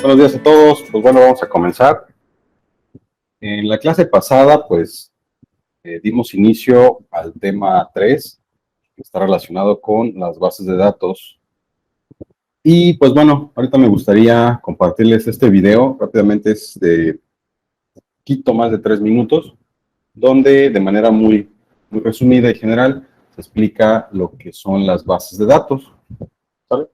Buenos días a todos. Pues bueno, vamos a comenzar. En la clase pasada, pues, dimos inicio al tema 3, que está relacionado con las bases de datos. Y pues bueno, ahorita me gustaría compartirles este video. Rápidamente es de poquito más de 3 minutos, donde de manera muy resumida y general se explica lo que son las bases de datos. ¿Sale?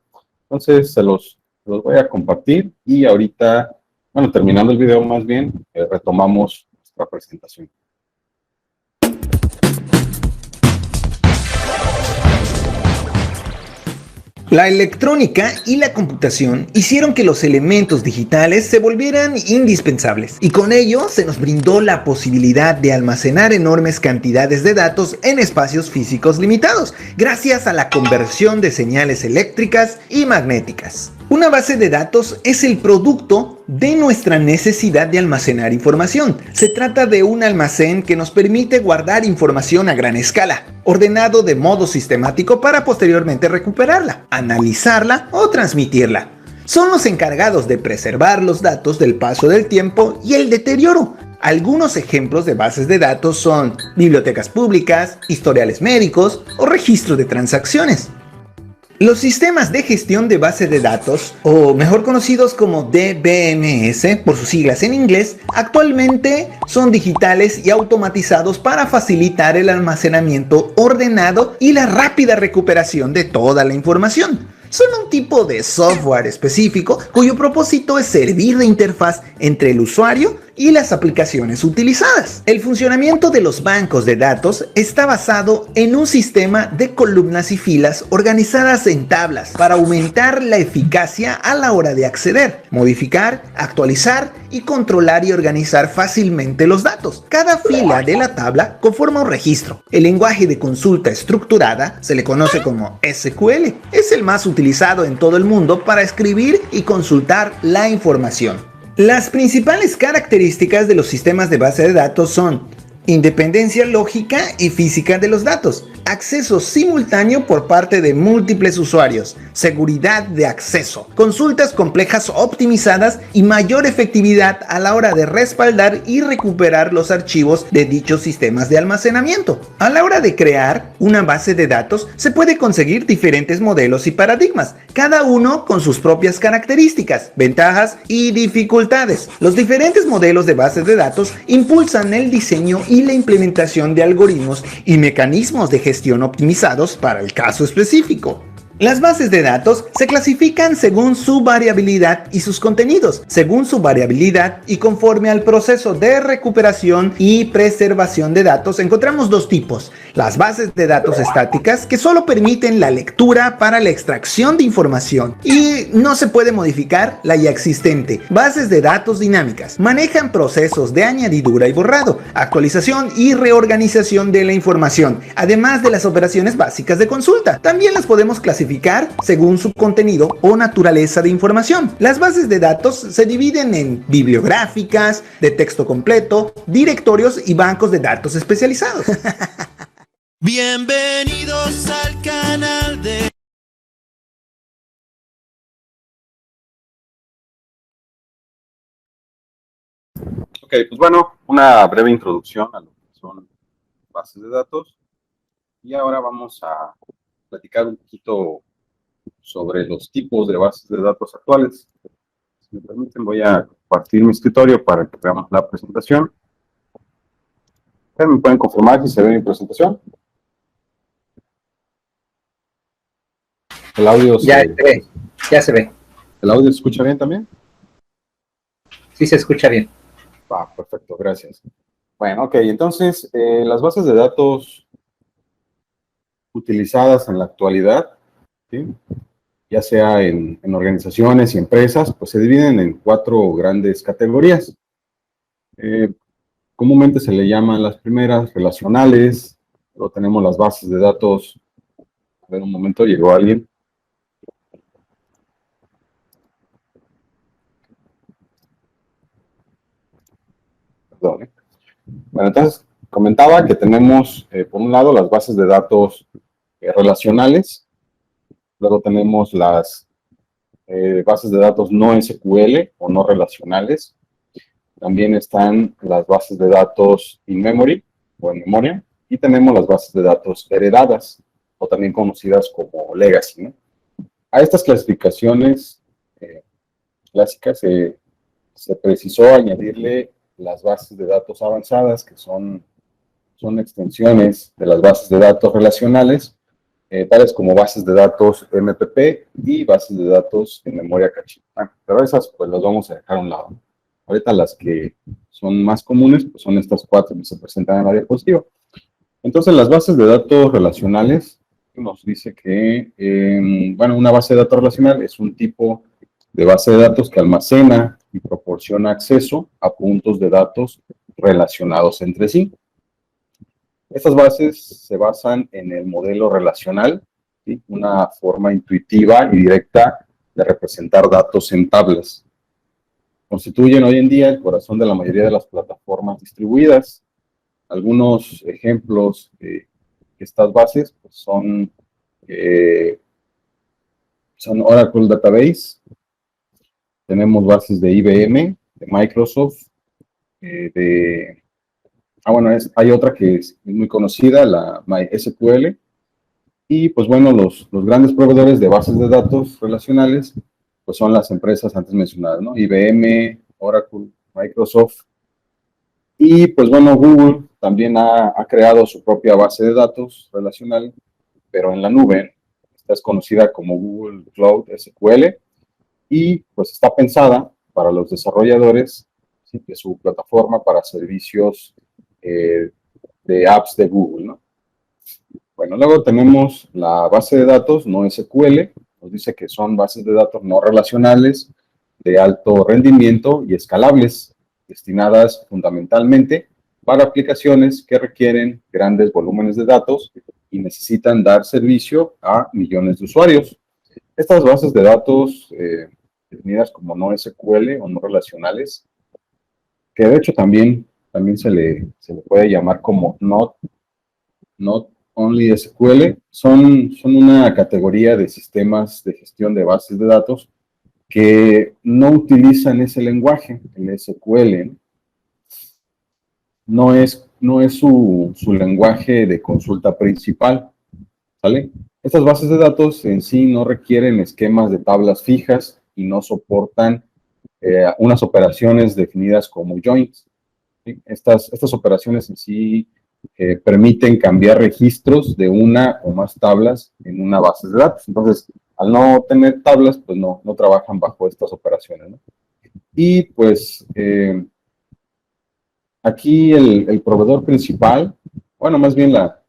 Entonces se los voy a compartir y ahorita, bueno, terminando el video más bien, retomamos nuestra presentación. La electrónica y la computación hicieron que los elementos digitales se volvieran indispensables, y con ello se nos brindó la posibilidad de almacenar enormes cantidades de datos en espacios físicos limitados, gracias a la conversión de señales eléctricas y magnéticas. Una base de datos es el producto de nuestra necesidad de almacenar información. Se trata de un almacén que nos permite guardar información a gran escala, ordenado de modo sistemático para posteriormente recuperarla, analizarla o transmitirla. Son los encargados de preservar los datos del paso del tiempo y el deterioro. Algunos ejemplos de bases de datos son bibliotecas públicas, historiales médicos o registros de transacciones. Los sistemas de gestión de base de datos, o mejor conocidos como DBMS por sus siglas en inglés, actualmente son digitales y automatizados para facilitar el almacenamiento ordenado y la rápida recuperación de toda la información. Son un tipo de software específico cuyo propósito es servir de interfaz entre el usuario y las aplicaciones utilizadas. El funcionamiento de los bancos de datos está basado en un sistema de columnas y filas organizadas en tablas para aumentar la eficacia a la hora de acceder, modificar, actualizar y controlar y organizar fácilmente los datos. Cada fila de la tabla conforma un registro. El lenguaje de consulta estructurada se le conoce como SQL. Es el más utilizado en todo el mundo para escribir y consultar la información. Las principales características de los sistemas de base de datos son independencia lógica y física de los datos, acceso simultáneo por parte de múltiples usuarios, seguridad de acceso, consultas complejas optimizadas y mayor efectividad a la hora de respaldar y recuperar los archivos de dichos sistemas de almacenamiento. A la hora de crear una base de datos se puede conseguir diferentes modelos y paradigmas, cada uno con sus propias características, ventajas y dificultades. Los diferentes modelos de bases de datos impulsan el diseño y la implementación de algoritmos y mecanismos de gestión optimizados para el caso específico. Las bases de datos se clasifican según su variabilidad y sus contenidos, según su variabilidad y conforme al proceso de recuperación y preservación de datos. Encontramos dos tipos: las bases de datos estáticas, que solo permiten la lectura para la extracción de información y no se puede modificar la ya existente. Bases de datos dinámicas manejan procesos de añadidura y borrado, actualización y reorganización de la información, además de las operaciones básicas de consulta. También las podemos clasificar según su contenido o naturaleza de información. Las bases de datos se dividen en bibliográficas, de texto completo, directorios y bancos de datos especializados. Bienvenidos al canal de... Ok, pues bueno, una breve introducción a lo que son bases de datos. Y ahora vamos a platicar un poquito sobre los tipos de bases de datos actuales. Si me permiten, voy a compartir mi escritorio para que veamos la presentación. ¿Me pueden confirmar si se ve mi presentación? El audio ya se ve, ya se ve. ¿El audio se escucha bien también? Sí, se escucha bien. Perfecto, gracias. Bueno, ok, entonces, las bases de datos utilizadas en la actualidad, ¿sí?, ya sea en organizaciones y empresas, pues se dividen en 4 grandes categorías. Comúnmente se le llaman las primeras relacionales, luego tenemos las bases de datos. A ver, un momento, llegó alguien. Perdón. Bueno, entonces comentaba que tenemos, por un lado, las bases de datos relacionales, luego tenemos las bases de datos no SQL o no relacionales. También están las bases de datos in memory o en memoria. Y tenemos las bases de datos heredadas o también conocidas como legacy, ¿no? A estas clasificaciones clásicas se precisó añadirle las bases de datos avanzadas, que son extensiones de las bases de datos relacionales, tales como bases de datos MPP y bases de datos en memoria caché. Pero esas pues las vamos a dejar a un lado. Ahorita las que son más comunes pues son estas 4 que se presentan en la diapositiva. Entonces las bases de datos relacionales nos dice que, una base de datos relacional es un tipo de base de datos que almacena y proporciona acceso a puntos de datos relacionados entre sí. Estas bases se basan en el modelo relacional, ¿sí? Una forma intuitiva y directa de representar datos en tablas. Constituyen hoy en día el corazón de la mayoría de las plataformas distribuidas. Algunos ejemplos de estas bases pues, son Oracle Database, tenemos bases de IBM, de Microsoft, hay otra que es muy conocida, la MySQL, y pues bueno, los grandes proveedores de bases de datos relacionales pues son las empresas antes mencionadas, ¿no? IBM, Oracle, Microsoft, y pues bueno, Google también ha creado su propia base de datos relacional, pero en la nube. Esta es conocida como Google Cloud SQL, y pues está pensada para los desarrolladores, ¿sí? De su plataforma para servicios de apps de Google, ¿no? Bueno, luego tenemos la base de datos no SQL, nos dice que son bases de datos no relacionales, de alto rendimiento y escalables, destinadas fundamentalmente para aplicaciones que requieren grandes volúmenes de datos y necesitan dar servicio a millones de usuarios. Estas bases de datos, definidas como no SQL o no relacionales, que de hecho también se le puede llamar como not only SQL, son una categoría de sistemas de gestión de bases de datos que no utilizan ese lenguaje, el SQL. No es su lenguaje de consulta principal, ¿sale? Estas bases de datos en sí no requieren esquemas de tablas fijas y no soportan unas operaciones definidas como joins, ¿sí? Estas operaciones en sí permiten cambiar registros de una o más tablas en una base de datos. Entonces, al no tener tablas, pues no trabajan bajo estas operaciones, ¿no? Y pues aquí el proveedor principal, bueno, más bien la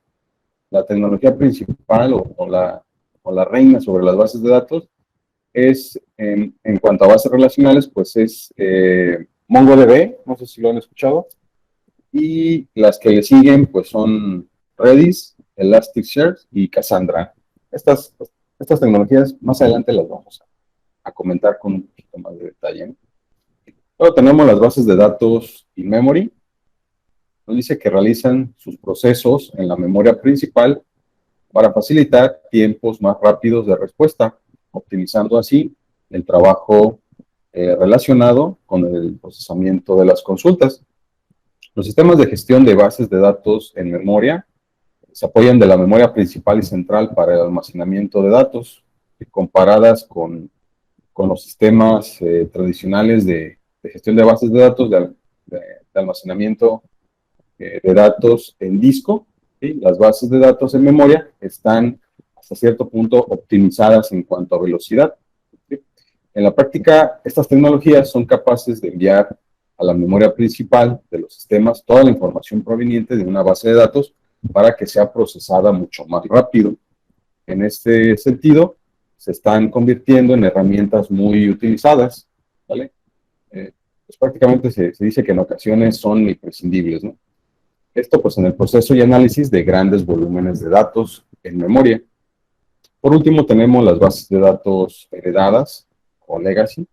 tecnología principal o la reina sobre las bases de datos es, en cuanto a bases relacionales, pues es MongoDB, no sé si lo han escuchado, y las que le siguen pues son Redis, Elasticsearch y Cassandra. Estas tecnologías más adelante las vamos a comentar con un poquito más de detalle, ¿no? Luego tenemos las bases de datos in memory. Nos dice que realizan sus procesos en la memoria principal para facilitar tiempos más rápidos de respuesta, optimizando así el trabajo relacionado con el procesamiento de las consultas. Los sistemas de gestión de bases de datos en memoria se apoyan de la memoria principal y central para el almacenamiento de datos, comparadas con los sistemas tradicionales de gestión de bases de datos, de almacenamiento de datos en disco. ¿Sí? Las bases de datos en memoria están hasta cierto punto optimizadas en cuanto a velocidad. ¿Sí? En la práctica, estas tecnologías son capaces de enviar a la memoria principal de los sistemas toda la información proveniente de una base de datos para que sea procesada mucho más rápido. En este sentido, se están convirtiendo en herramientas muy utilizadas, ¿vale? Pues prácticamente se dice que en ocasiones son imprescindibles, ¿no? Esto pues en el proceso y análisis de grandes volúmenes de datos en memoria. Por último tenemos las bases de datos heredadas o legacy.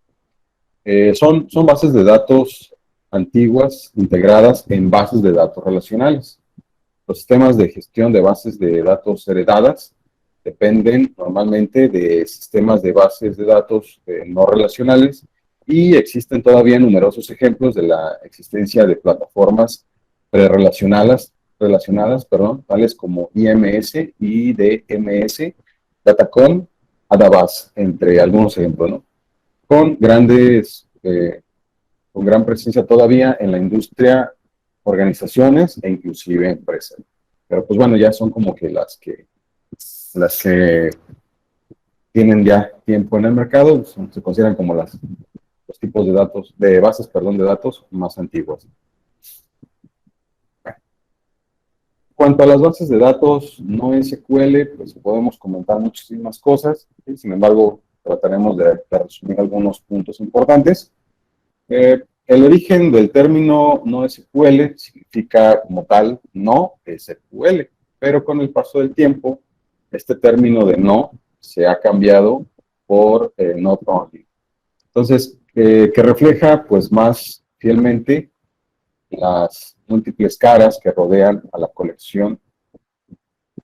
Son bases de datos antiguas integradas en bases de datos relacionales. Los sistemas de gestión de bases de datos heredadas dependen normalmente de sistemas de bases de datos no relacionales y existen todavía numerosos ejemplos de la existencia de plataformas relacionadas, tales como IMS y DMS, Datacom, Adabas, entre algunos ejemplos, ¿no? Con con gran presencia todavía en la industria, organizaciones e inclusive empresas. Pero pues bueno, ya son como que las que tienen ya tiempo en el mercado, se consideran como los tipos de datos, de bases, perdón, de datos más antiguas. En cuanto a las bases de datos no SQL, pues podemos comentar muchísimas cosas, ¿sí? Sin embargo, trataremos de resumir algunos puntos importantes. El origen del término no SQL significa como tal no SQL, pero con el paso del tiempo, este término de no se ha cambiado por not only. Entonces, que refleja pues más fielmente las múltiples caras que rodean a la colección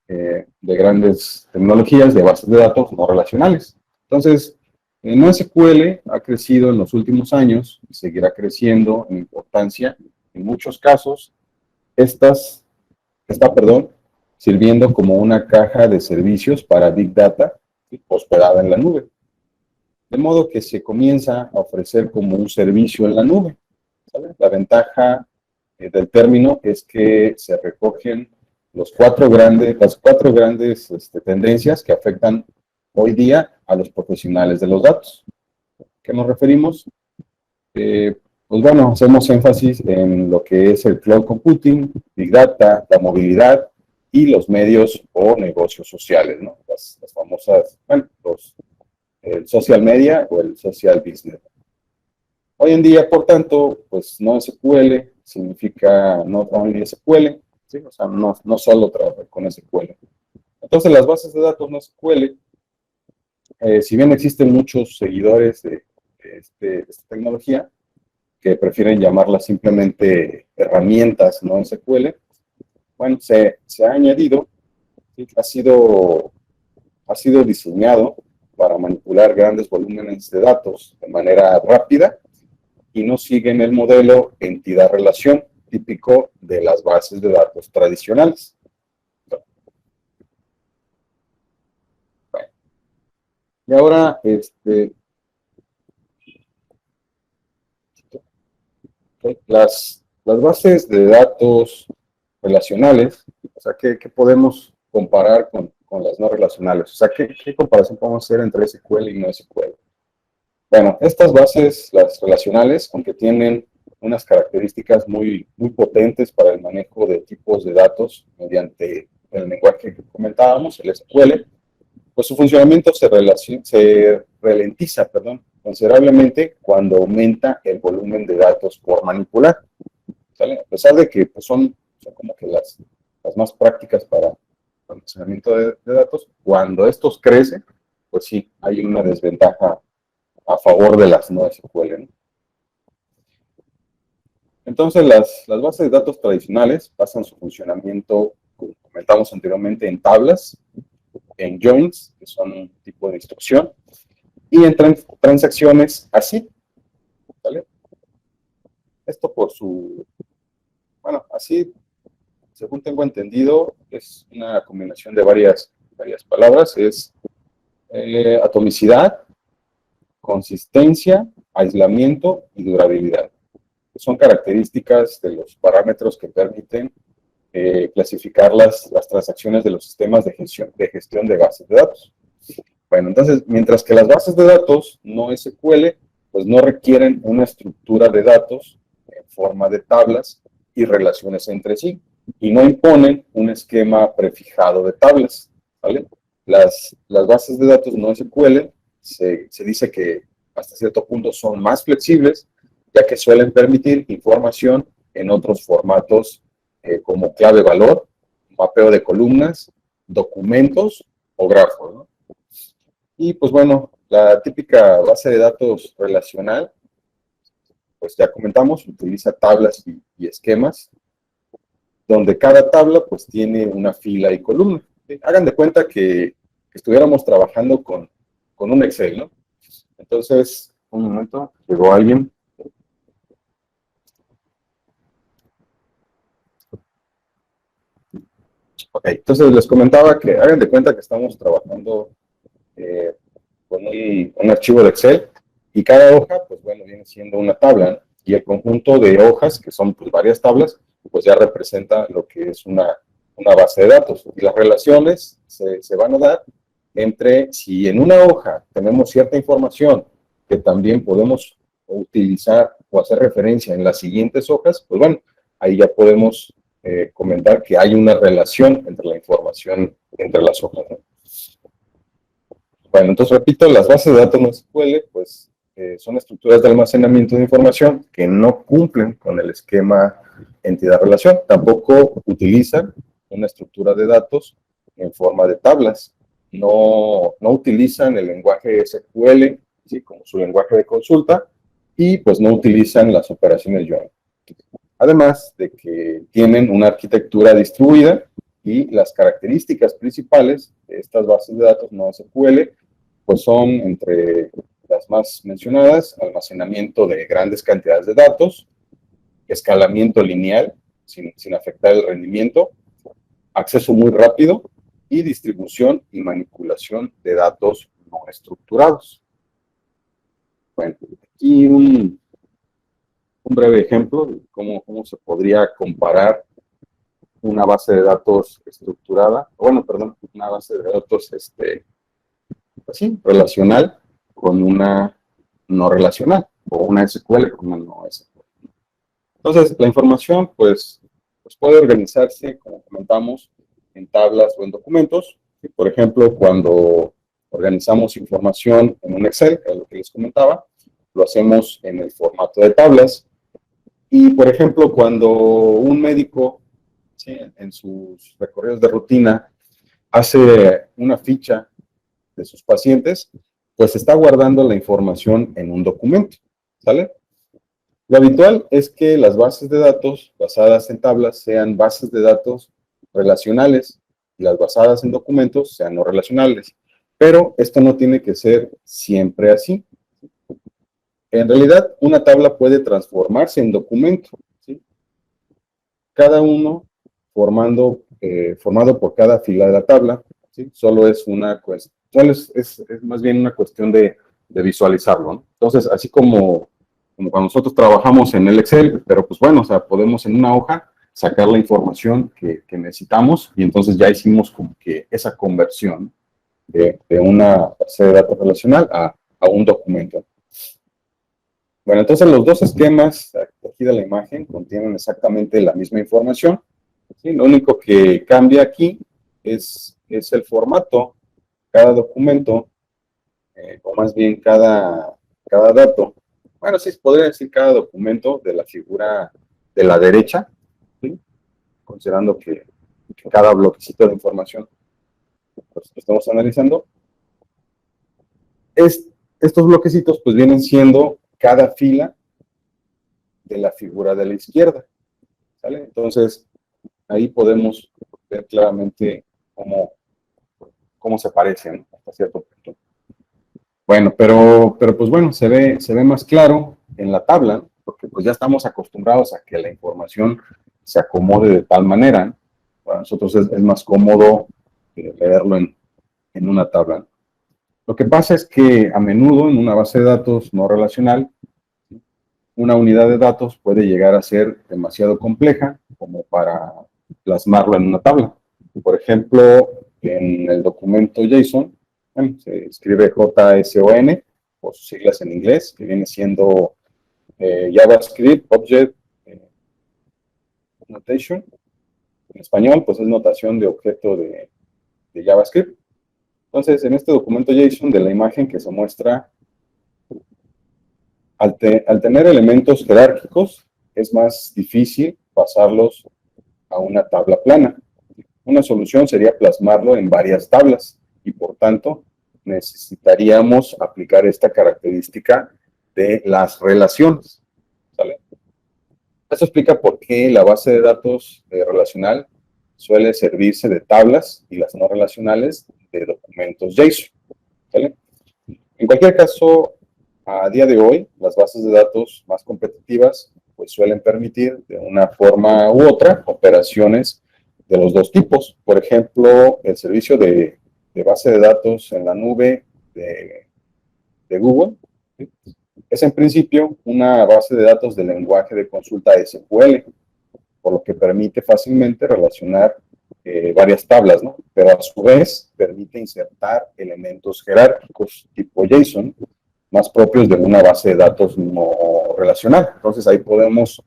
de grandes tecnologías de bases de datos no relacionales. Entonces, NoSQL ha crecido en los últimos años y seguirá creciendo en importancia. En muchos casos, está, sirviendo como una caja de servicios para Big Data hospedada en la nube. De modo que se comienza a ofrecer como un servicio en la nube, ¿sabes? La ventaja del término es que se recogen las cuatro grandes tendencias que afectan hoy día a los profesionales de los datos. ¿Qué nos referimos? Pues bueno, hacemos énfasis en lo que es el cloud computing, Big Data, la movilidad y los medios o negocios sociales, ¿no? Las famosas, bueno, el social media o el social business. Hoy en día, por tanto, pues no SQL significa not only SQL, ¿sí? O sea, no solo trabajar con SQL. Entonces, las bases de datos no SQL, si bien existen muchos seguidores de esta tecnología que prefieren llamarla simplemente herramientas no SQL, bueno, se ha añadido, ¿sí? Ha sido diseñado para manipular grandes volúmenes de datos de manera rápida y no siguen el modelo entidad-relación típico de las bases de datos tradicionales. Bueno. Y ahora, las bases de datos relacionales, o sea, ¿qué podemos comparar con las no relacionales? O sea, ¿qué comparación podemos hacer entre SQL y no SQL? Bueno, estas bases, las relacionales, aunque tienen unas características muy potentes para el manejo de tipos de datos mediante el lenguaje que comentábamos, el SQL, pues su funcionamiento se ralentiza, considerablemente cuando aumenta el volumen de datos por manipular, ¿sale? A pesar de que pues, son como que las más prácticas para el almacenamiento de datos, cuando estos crecen, pues sí, hay una desventaja a favor de las no SQL, ¿no? Entonces, las bases de datos tradicionales basan su funcionamiento, como comentamos anteriormente, en tablas, en joins, que son un tipo de instrucción, y en transacciones así, ¿vale? Esto bueno, así, según tengo entendido, es una combinación de varias palabras, es atomicidad, consistencia, aislamiento y durabilidad. Son características de los parámetros que permiten clasificar las transacciones de los sistemas de gestión de bases de datos. Bueno, entonces, mientras que las bases de datos no SQL, pues no requieren una estructura de datos en forma de tablas y relaciones entre sí, y no imponen un esquema prefijado de tablas, ¿vale? Las bases de datos no SQL se dice que hasta cierto punto son más flexibles, ya que suelen permitir información en otros formatos como clave-valor, mapeo de columnas, documentos o grafos, ¿no? Y pues bueno, la típica base de datos relacional, pues ya comentamos, utiliza tablas y esquemas, donde cada tabla pues tiene una fila y columna. ¿Sí? Hagan de cuenta que estuviéramos trabajando con un Excel, ¿no? Entonces, un momento, llegó alguien. Ok, entonces les comentaba que hagan de cuenta que estamos trabajando con un archivo de Excel y cada hoja, pues bueno, viene siendo una tabla, ¿no? Y el conjunto de hojas, que son pues varias tablas, pues ya representa lo que es una base de datos. Y las relaciones se van a dar entre, si en una hoja tenemos cierta información que también podemos utilizar o hacer referencia en las siguientes hojas, pues bueno, ahí ya podemos comentar que hay una relación entre la información entre las hojas, ¿no? Bueno, entonces repito, las bases de datos NoSQL, pues son estructuras de almacenamiento de información que no cumplen con el esquema entidad-relación. Tampoco utilizan una estructura de datos en forma de tablas. No utilizan el lenguaje SQL, ¿sí?, como su lenguaje de consulta, y pues no utilizan las operaciones join. Además de que tienen una arquitectura distribuida y las características principales de estas bases de datos NoSQL pues son entre las más mencionadas: almacenamiento de grandes cantidades de datos, escalamiento lineal sin afectar el rendimiento, acceso muy rápido y distribución y manipulación de datos no estructurados. Bueno, aquí un breve ejemplo de cómo se podría comparar una base de datos estructurada, una base de datos así, relacional con una no relacional, o una SQL con una no SQL. Entonces, la información, pues puede organizarse, como comentamos, en tablas o en documentos. Y, por ejemplo, cuando organizamos información en un Excel, que es lo que les comentaba, lo hacemos en el formato de tablas. Y, por ejemplo, cuando un médico, ¿sí?, en sus recorridos de rutina hace una ficha de sus pacientes, pues está guardando la información en un documento, ¿sale? Lo habitual es que las bases de datos basadas en tablas sean bases de datos relacionales y las basadas en documentos sean no relacionales, pero esto no tiene que ser siempre así. En realidad, una tabla puede transformarse en documento, ¿sí?, cada uno formado por cada fila de la tabla, ¿sí? Solo es una cuestión. Es más bien una cuestión de visualizarlo, ¿no? Entonces, así como cuando nosotros trabajamos en el Excel, pero pues bueno, o sea, podemos en una hoja sacar la información que necesitamos y entonces ya hicimos como que esa conversión de una base de datos relacional a un documento. Bueno, entonces los dos esquemas aquí de la imagen contienen exactamente la misma información, ¿sí? Lo único que cambia aquí es el formato. Cada documento, o más bien cada dato, bueno, sí, podría decir cada documento de la figura de la derecha, ¿sí?, considerando que cada bloquecito de información pues, que estamos analizando, estos bloquecitos pues vienen siendo cada fila de la figura de la izquierda, ¿sale? Entonces, ahí podemos ver claramente cómo se parecen hasta cierto punto. Bueno, pero pues bueno, se ve más claro en la tabla, porque pues ya estamos acostumbrados a que la información se acomode de tal manera. Para nosotros es más cómodo leerlo en una tabla. Lo que pasa es que a menudo en una base de datos no relacional, una unidad de datos puede llegar a ser demasiado compleja como para plasmarlo en una tabla. Por ejemplo, en el documento JSON, bueno, se escribe JSON, por sus siglas en inglés, que viene siendo JavaScript Object Notation. En español, pues es notación de objeto de JavaScript. Entonces, en este documento JSON de la imagen que se muestra, al tener elementos jerárquicos, es más difícil pasarlos a una tabla plana. Una solución sería plasmarlo en varias tablas y, por tanto, necesitaríamos aplicar esta característica de las relaciones, ¿sale? Esto explica por qué la base de datos relacional suele servirse de tablas y las no relacionales de documentos JSON. ¿Vale? En cualquier caso, a día de hoy, las bases de datos más competitivas pues suelen permitir de una forma u otra operaciones de los dos tipos. Por ejemplo, el servicio de base de datos en la nube de Google, ¿sí? Es en principio una base de datos de lenguaje de consulta SQL, por lo que permite fácilmente relacionar varias tablas, ¿no? Pero a su vez permite insertar elementos jerárquicos tipo JSON, más propios de una base de datos no relacional. Entonces ahí podemos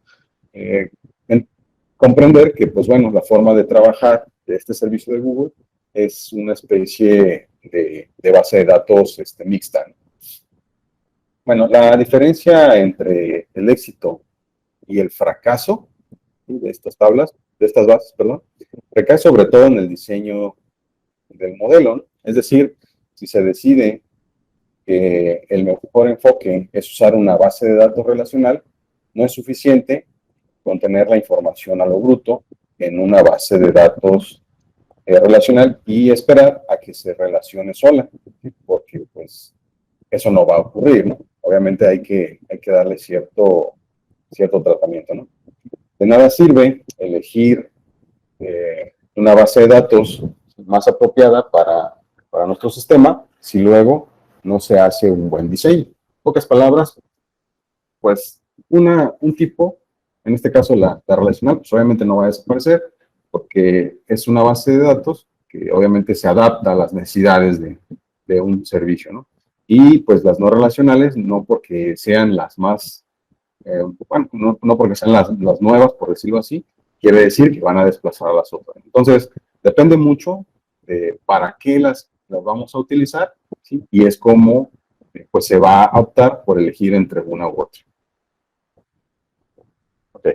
comprender que, pues bueno, la forma de trabajar de este servicio de Google es una especie de base de datos mixta, ¿no? Bueno, la diferencia entre el éxito y el fracaso, ¿sí?, de estas bases, perdón, recae sobre todo en el diseño del modelo, ¿no? Es decir, si se decide que el mejor enfoque es usar una base de datos relacional, no es suficiente con tener la información a lo bruto en una base de datos relacional y esperar a que se relacione sola, ¿sí? Porque pues eso no va a ocurrir, ¿no? Obviamente hay que darle cierto tratamiento, ¿no? De nada sirve elegir una base de datos más apropiada para nuestro sistema si luego no se hace un buen diseño. En pocas palabras, pues un tipo, en este caso la relacional, pues obviamente no va a desaparecer porque es una base de datos que obviamente se adapta a las necesidades de un servicio, ¿no? Y pues las no relacionales, no porque sean las más, bueno, no porque sean las nuevas, por decirlo así, quiere decir que van a desplazar a las otras. Entonces, depende mucho de para qué las vamos a utilizar, ¿sí? Y es como pues se va a optar por elegir entre una u otra. Ok.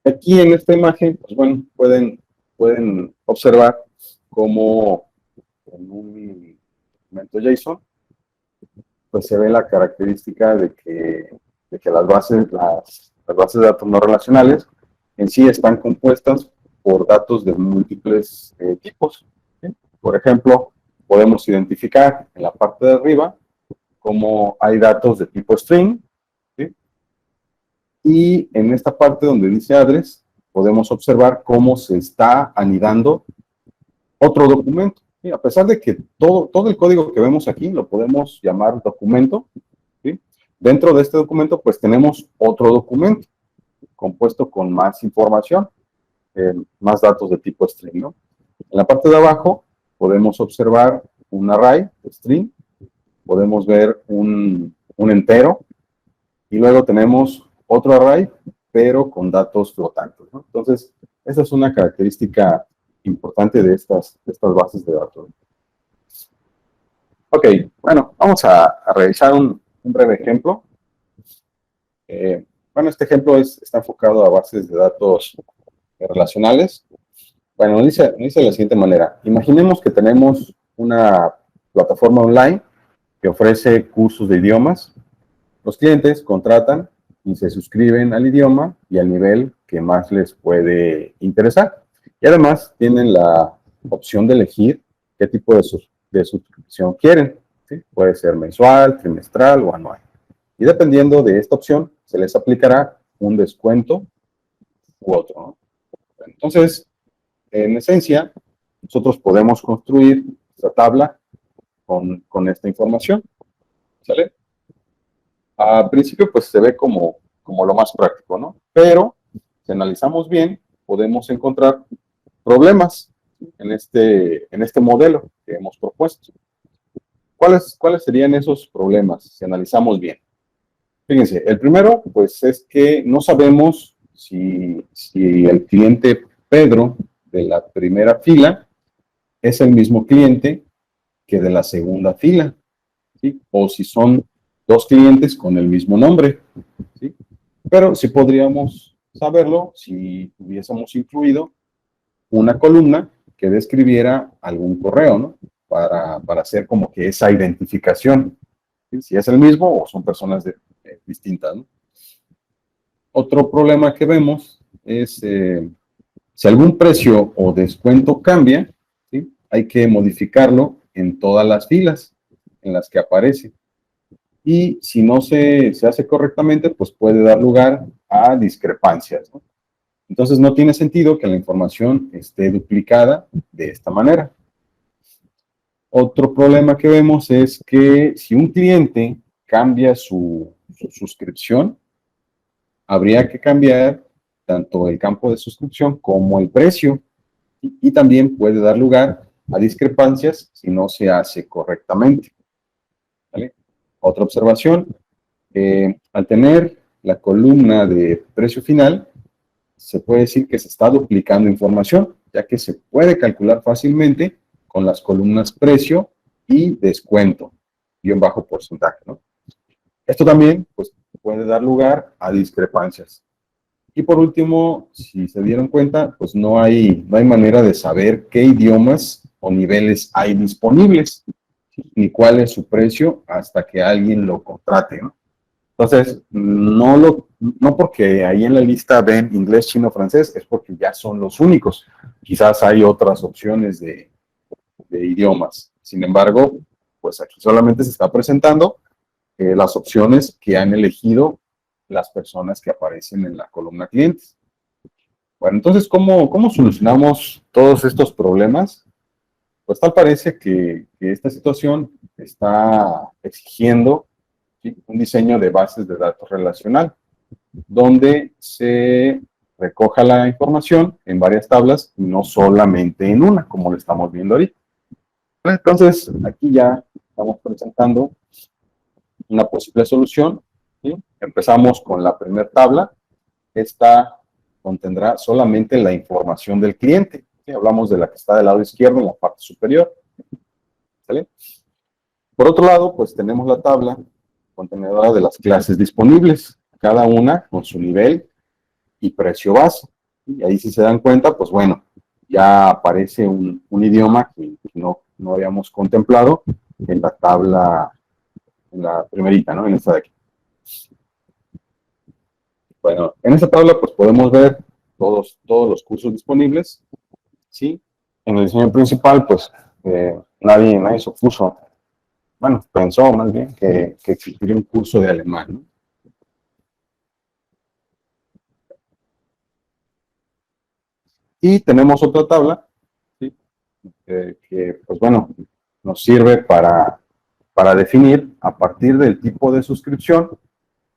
Aquí en esta imagen, pues bueno, pueden observar cómo en un documento JSON, pues se ve la característica de que las bases de datos no relacionales en sí están compuestas por datos de múltiples tipos, ¿sí? Por ejemplo, podemos identificar en la parte de arriba cómo hay datos de tipo string, ¿sí? Y en esta parte donde dice address, podemos observar cómo se está anidando otro documento. Sí, a pesar de que todo el código que vemos aquí lo podemos llamar documento, ¿sí? Dentro de este documento, pues tenemos otro documento compuesto con más información, más datos de tipo string, ¿no? En la parte de abajo podemos observar un array de string, podemos ver un entero, y luego tenemos otro array, pero con datos flotantes, ¿no? Entonces, esa es una característica importante de estas bases de datos. Ok, bueno, vamos a realizar un breve ejemplo. Bueno, este ejemplo está enfocado a bases de datos relacionales. Bueno, dice de la siguiente manera. Imaginemos que tenemos una plataforma online que ofrece cursos de idiomas. Los clientes contratan y se suscriben al idioma y al nivel que más les puede interesar. Y además tienen la opción de elegir qué tipo de suscripción quieren, ¿sí? Puede ser mensual, trimestral o anual. Y dependiendo de esta opción, se les aplicará un descuento u otro, ¿no? Entonces, en esencia, nosotros podemos construir esta tabla con esta información, ¿sale? Al principio, pues se ve como lo más práctico, ¿no? Pero, si analizamos bien, podemos encontrar problemas en este modelo que hemos propuesto. ¿Cuáles serían esos problemas si analizamos bien? Fíjense, el primero, pues, es que no sabemos si el cliente Pedro de la primera fila es el mismo cliente que de la segunda fila, ¿sí? O si son dos clientes con el mismo nombre, ¿sí? Pero sí podríamos saberlo si hubiésemos incluido una columna que describiera algún correo, ¿no? Para hacer como que esa identificación, ¿sí? Si es el mismo o son personas distintas, ¿no? Otro problema que vemos es si algún precio o descuento cambia, hay que modificarlo en todas las filas en las que aparece. Y si no se hace correctamente, pues puede dar lugar a discrepancias, ¿no? Entonces no tiene sentido que la información esté duplicada de esta manera. Otro problema que vemos es que si un cliente cambia su suscripción, habría que cambiar tanto el campo de suscripción como el precio. Y también puede dar lugar a discrepancias si no se hace correctamente. ¿Vale? Otra observación, al tener la columna de precio final, se puede decir que se está duplicando información, ya que se puede calcular fácilmente con las columnas precio y descuento, y un bajo porcentaje, ¿no? Esto también pues, puede dar lugar a discrepancias. Y por último, si se dieron cuenta, pues no hay manera de saber qué idiomas o niveles hay disponibles, ni cuál es su precio hasta que alguien lo contrate, ¿no? Entonces, no porque ahí en la lista ven inglés, chino, francés, es porque ya son los únicos. Quizás hay otras opciones de idiomas. Sin embargo, pues aquí solamente se está presentando las opciones que han elegido las personas que aparecen en la columna clientes. Bueno, entonces, ¿cómo solucionamos todos estos problemas? Pues tal parece que esta situación está exigiendo, ¿sí?, un diseño de bases de datos relacional, donde se recoja la información en varias tablas y no solamente en una, como lo estamos viendo ahorita. Entonces, aquí ya estamos presentando una posible solución, ¿sí? Empezamos con la primera tabla. Esta contendrá solamente la información del cliente, ¿sí? Hablamos de la que está del lado izquierdo en la parte superior. ¿Sale? Por otro lado, pues tenemos la tabla contenedora de las clases disponibles, cada una con su nivel y precio base. Y ahí, si se dan cuenta, pues bueno, ya aparece un idioma que no habíamos contemplado en la tabla, en la primerita, ¿no? En esta de aquí. Bueno, en esta tabla pues podemos ver todos los cursos disponibles, ¿sí? En el diseño principal, pues nadie se opuso, bueno, pensó más bien que existiría un curso de alemán, ¿no? Y tenemos otra tabla, ¿sí?, que, pues bueno, nos sirve para definir a partir del tipo de suscripción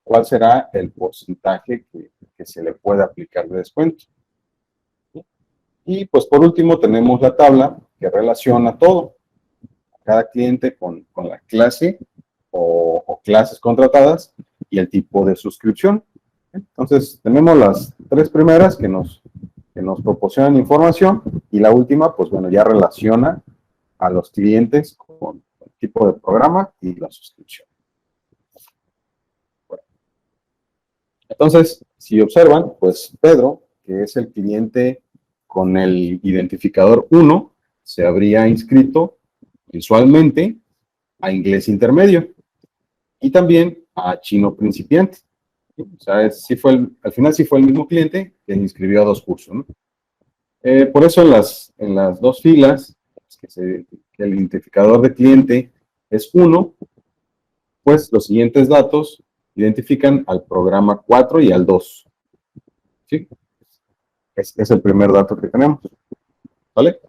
cuál será el porcentaje que se le puede aplicar de descuento. ¿Sí? Y pues por último tenemos la tabla que relaciona todo, cada cliente con la clase o clases contratadas y el tipo de suscripción. Entonces tenemos las tres primeras que nos proporcionan información, y la última, pues bueno, ya relaciona a los clientes con el tipo de programa y la suscripción. Bueno. Entonces, si observan, pues Pedro, que es el cliente con el identificador 1, se habría inscrito mensualmente a inglés intermedio y también a chino principiante. O sea, al final sí fue el mismo cliente que inscribió a dos cursos, ¿no? Por eso en las dos filas, que el identificador de cliente es 1, pues los siguientes datos identifican al programa 4 y al 2. ¿Sí? Es el primer dato que tenemos. ¿Vale?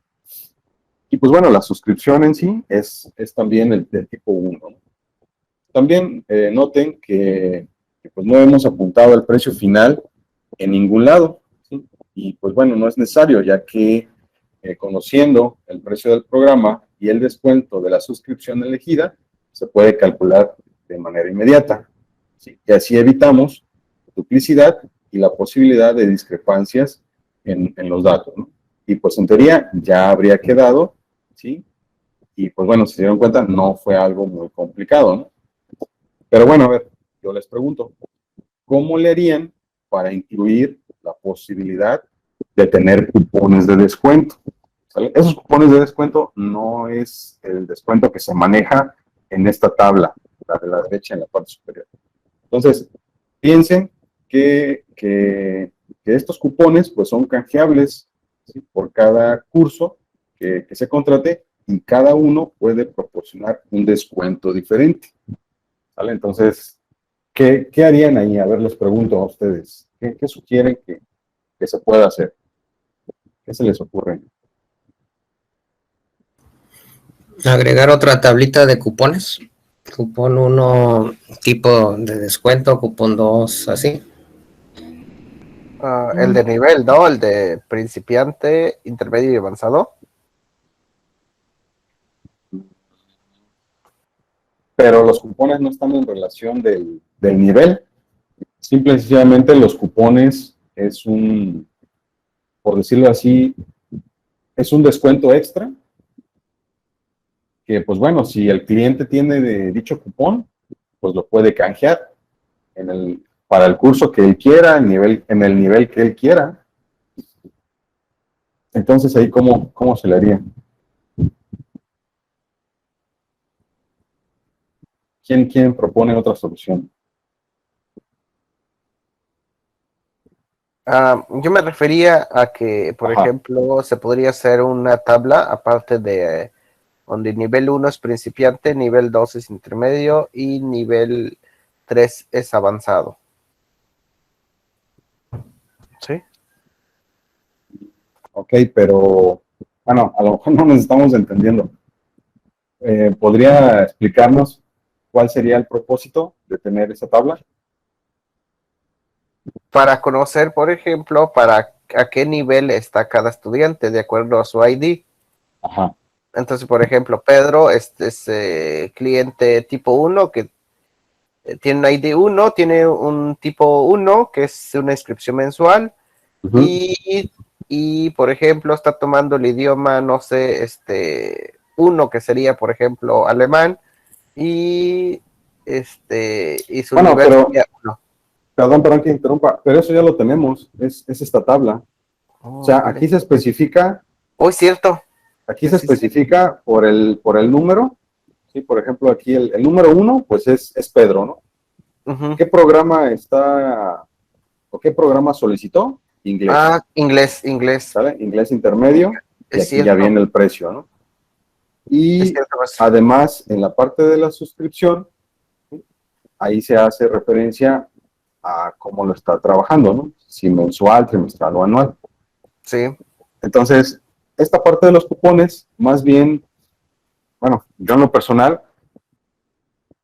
Y pues bueno, la suscripción en sí es también del tipo 1. También noten que pues no hemos apuntado el precio final en ningún lado, ¿sí? Y pues bueno, no es necesario, ya que conociendo el precio del programa y el descuento de la suscripción elegida, se puede calcular de manera inmediata, ¿sí? Y así evitamos duplicidad y la posibilidad de discrepancias en los datos, ¿no? Y pues en teoría ya habría quedado, ¿sí? Y pues bueno, si se dieron cuenta, no fue algo muy complicado, ¿no? Pero bueno, a ver, yo les pregunto, ¿cómo le harían para incluir la posibilidad de tener cupones de descuento? ¿Sale? Esos cupones de descuento no es el descuento que se maneja en esta tabla, la de la derecha en la parte superior. Entonces, piensen que estos cupones pues son canjeables, ¿sí?, por cada curso que se contrate y cada uno puede proporcionar un descuento diferente. ¿Vale? Entonces, ¿qué harían ahí? A ver, les pregunto a ustedes. ¿Qué sugieren que se pueda hacer? ¿Qué se les ocurre? Agregar otra tablita de cupones. Cupón 1 tipo de descuento, cupón 2 así. El de nivel, ¿no? El de principiante, intermedio y avanzado. Pero los cupones no están en relación del nivel. Simple y sencillamente los cupones es por decirlo así, es un descuento extra que, pues bueno, si el cliente tiene de dicho cupón, pues lo puede canjear para el curso que él quiera, en el nivel que él quiera. Entonces, ahí, ¿cómo se le haría? ¿Quién propone otra solución? Yo me refería a que, por Ajá. ejemplo, se podría hacer una tabla aparte de donde nivel 1 es principiante, nivel 2 es intermedio y nivel 3 es avanzado. ¿Sí? Ok, pero, bueno, a lo mejor no nos estamos entendiendo. ¿Podría explicarnos cuál sería el propósito de tener esa tabla? Para conocer, por ejemplo, a qué nivel está cada estudiante de acuerdo a su ID. Ajá. Entonces, por ejemplo, Pedro es cliente tipo 1 que tiene un ID 1, tiene un tipo 1 que es una inscripción mensual Uh-huh. y, por ejemplo, está tomando el idioma, no sé, uno que sería, por ejemplo, alemán y su Bueno, nivel pero, sería 1. perdón que interrumpa, pero eso ya lo tenemos, es esta tabla. O sea, aquí se especifica, Oh, es cierto. aquí se especifica por el número. Sí, por ejemplo, aquí el número 1, pues es Pedro, ¿no? Uh-huh. ¿Qué programa qué programa solicitó? Inglés. Inglés. ¿Sale? Inglés intermedio, y aquí ya viene el precio, ¿no? Y además, en la parte de la suscripción, ahí se hace referencia a cómo lo está trabajando, ¿no? Si mensual, trimestral o anual. Sí. Entonces, esta parte de los cupones, más bien, bueno, yo en lo personal,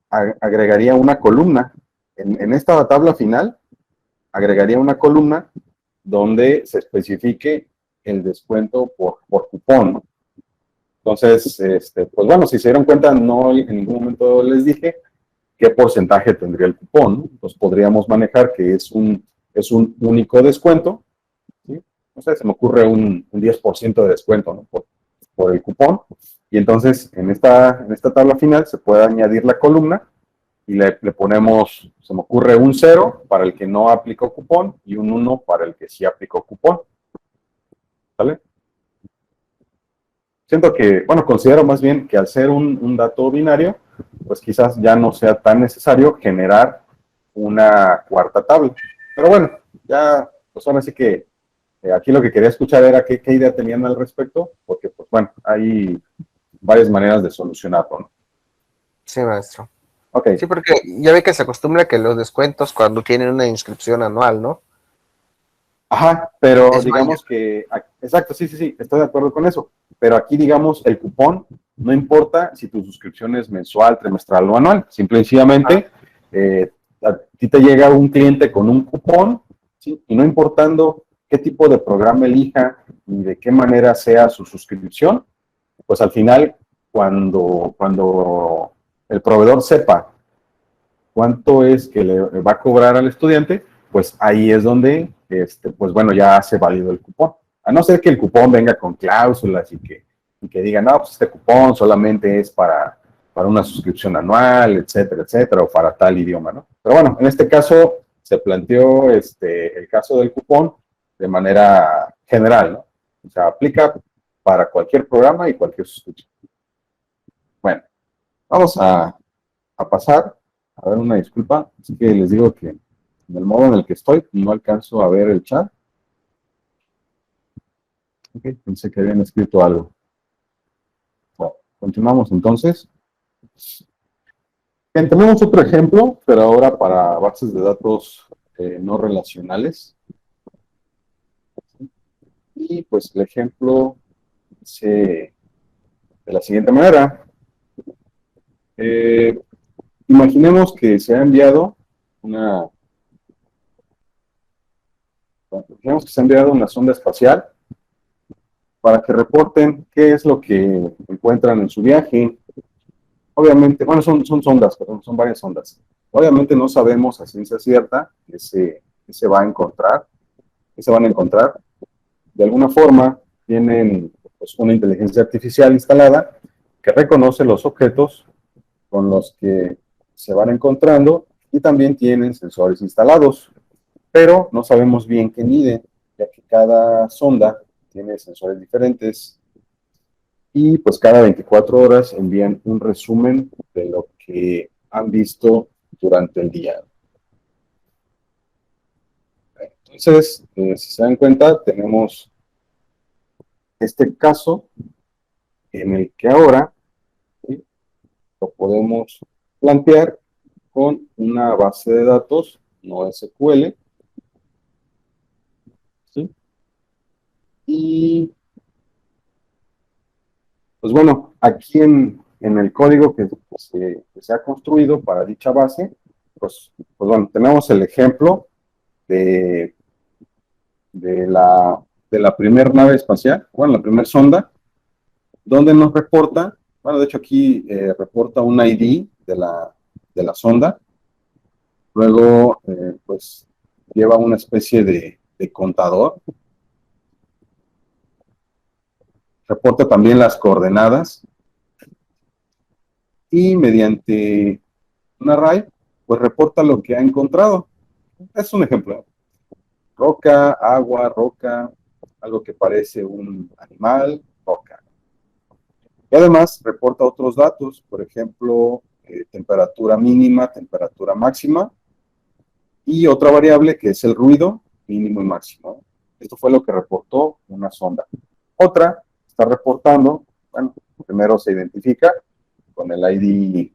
agregaría una columna. En esta tabla final, agregaría una columna donde se especifique el descuento por cupón, ¿no? Entonces, pues bueno, si se dieron cuenta, no en ningún momento les dije qué porcentaje tendría el cupón, ¿no? Pues podríamos manejar que es un único descuento, ¿sí? No sé, se me ocurre un 10% de descuento, ¿no? por el cupón. Y entonces, en esta tabla final se puede añadir la columna y le ponemos, se me ocurre un 0 para el que no aplicó cupón y un 1 para el que sí aplicó cupón. ¿Sale? Siento que, bueno, considero más bien que al ser un dato binario, pues quizás ya no sea tan necesario generar una cuarta tabla. Pero bueno, ya, pues ahora sí que aquí lo que quería escuchar era qué idea tenían al respecto, porque pues bueno, hay varias maneras de solucionarlo, ¿no? Sí, maestro. Ok. Sí, porque ya ve que se acostumbra que los descuentos cuando tienen una inscripción anual, ¿no? Ajá, pero Es digamos mayor. que, exacto, sí, estoy de acuerdo con eso. Pero aquí, digamos, el cupón, no importa si tu suscripción es mensual, trimestral o anual. Simple y sencillamente, a ti te llega un cliente con un cupón, ¿sí? Y no importando qué tipo de programa elija ni de qué manera sea su suscripción, pues al final, cuando el proveedor sepa cuánto es que le va a cobrar al estudiante, pues ahí es donde, pues bueno, ya hace válido el cupón. A no ser que el cupón venga con cláusulas y que diga, no, pues este cupón solamente es para una suscripción anual, etcétera, o para tal idioma, ¿no? Pero bueno, en este caso se planteó el caso del cupón de manera general, ¿no? O sea, aplica para cualquier programa y cualquier suscripción. Bueno, vamos a pasar. A ver, una disculpa, así que les digo que en el modo en el que estoy no alcanzo a ver el chat. Ok, pensé que habían escrito algo. Continuamos entonces. Bien, tenemos otro ejemplo, pero ahora para bases de datos no relacionales. Y pues el ejemplo dice de la siguiente manera. Imaginemos que se ha enviado una sonda espacial para que reporten qué es lo que encuentran en su viaje. Obviamente, bueno, son sondas, perdón, son varias sondas. Obviamente no sabemos a ciencia cierta qué se va a encontrar, qué se van a encontrar. De alguna forma tienen pues, una inteligencia artificial instalada que reconoce los objetos con los que se van encontrando y también tienen sensores instalados, pero no sabemos bien qué miden, ya que cada sonda tiene sensores diferentes y pues cada 24 horas envían un resumen de lo que han visto durante el día. Entonces, si se dan cuenta, tenemos este caso en el que ahora ¿sí? Lo podemos plantear con una base de datos no SQL. ¿Sí? Y pues bueno, aquí en el código que se ha construido para dicha base, pues bueno, tenemos el ejemplo de la primera nave espacial, bueno, la primera sonda, donde nos reporta, bueno, de hecho aquí reporta un ID de la sonda, luego pues lleva una especie de contador, reporta también las coordenadas y mediante un array, pues reporta lo que ha encontrado. Es un ejemplo. Roca, agua, roca, algo que parece un animal, roca. Y además reporta otros datos, por ejemplo, temperatura mínima, temperatura máxima, y otra variable que es el ruido mínimo y máximo. Esto fue lo que reportó una sonda. Otra está reportando, bueno, primero se identifica con el ID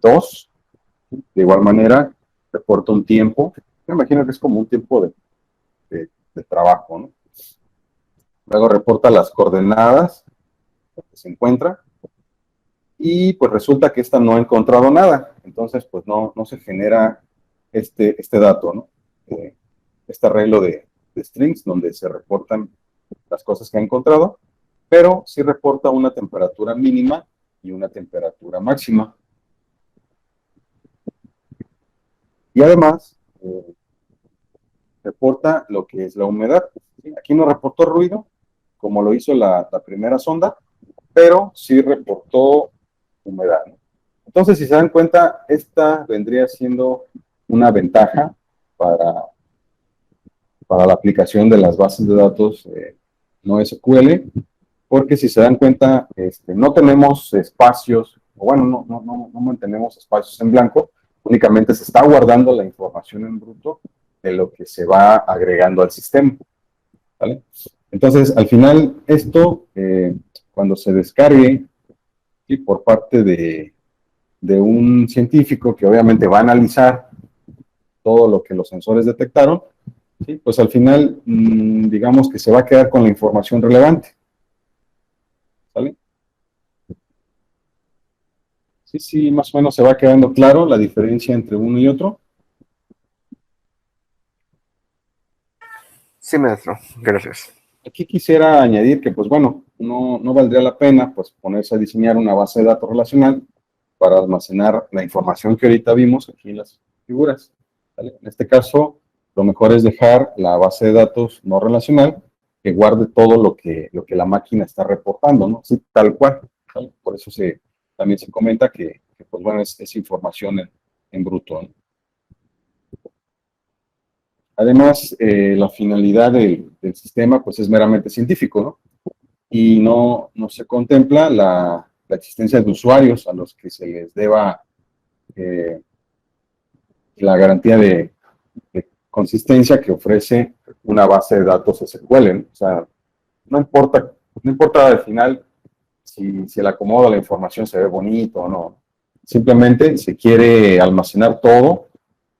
2, de igual manera reporta un tiempo, me imagino que es como un tiempo de trabajo, ¿no? Luego reporta las coordenadas que se encuentra y pues resulta que esta no ha encontrado nada, entonces pues no se genera este dato, ¿no? Este arreglo de strings donde se reportan las cosas que ha encontrado, pero sí reporta una temperatura mínima y una temperatura máxima. Y además, reporta lo que es la humedad. Aquí no reportó ruido, como lo hizo la primera sonda, pero sí reportó humedad. Entonces, si se dan cuenta, esta vendría siendo una ventaja para la aplicación de las bases de datos no SQL, porque si se dan cuenta, no tenemos espacios, o bueno, no mantenemos espacios en blanco, únicamente se está guardando la información en bruto de lo que se va agregando al sistema. ¿Vale? Entonces, al final, esto, cuando se descargue ¿sí? por parte de un científico que obviamente va a analizar todo lo que los sensores detectaron, ¿sí? Pues al final, digamos que se va a quedar con la información relevante. ¿Sale? Sí, más o menos se va quedando claro la diferencia entre uno y otro. Sí, maestro, gracias. Aquí quisiera añadir que, pues bueno, no valdría la pena pues ponerse a diseñar una base de datos relacional para almacenar la información que ahorita vimos aquí en las figuras. ¿Vale? En este caso, lo mejor es dejar la base de datos no relacional que guarde todo lo que la máquina está reportando, ¿no? Sí, tal cual. ¿Vale? Por eso también se comenta que pues bueno, es información en bruto, ¿no? Además, la finalidad del sistema pues es meramente científico, ¿no? Y no se contempla la existencia de usuarios a los que se les deba la garantía de consistencia que ofrece una base de datos SQL, ¿no? O sea, no importa al final si el acomodo de la información se ve bonito o no. Simplemente se quiere almacenar todo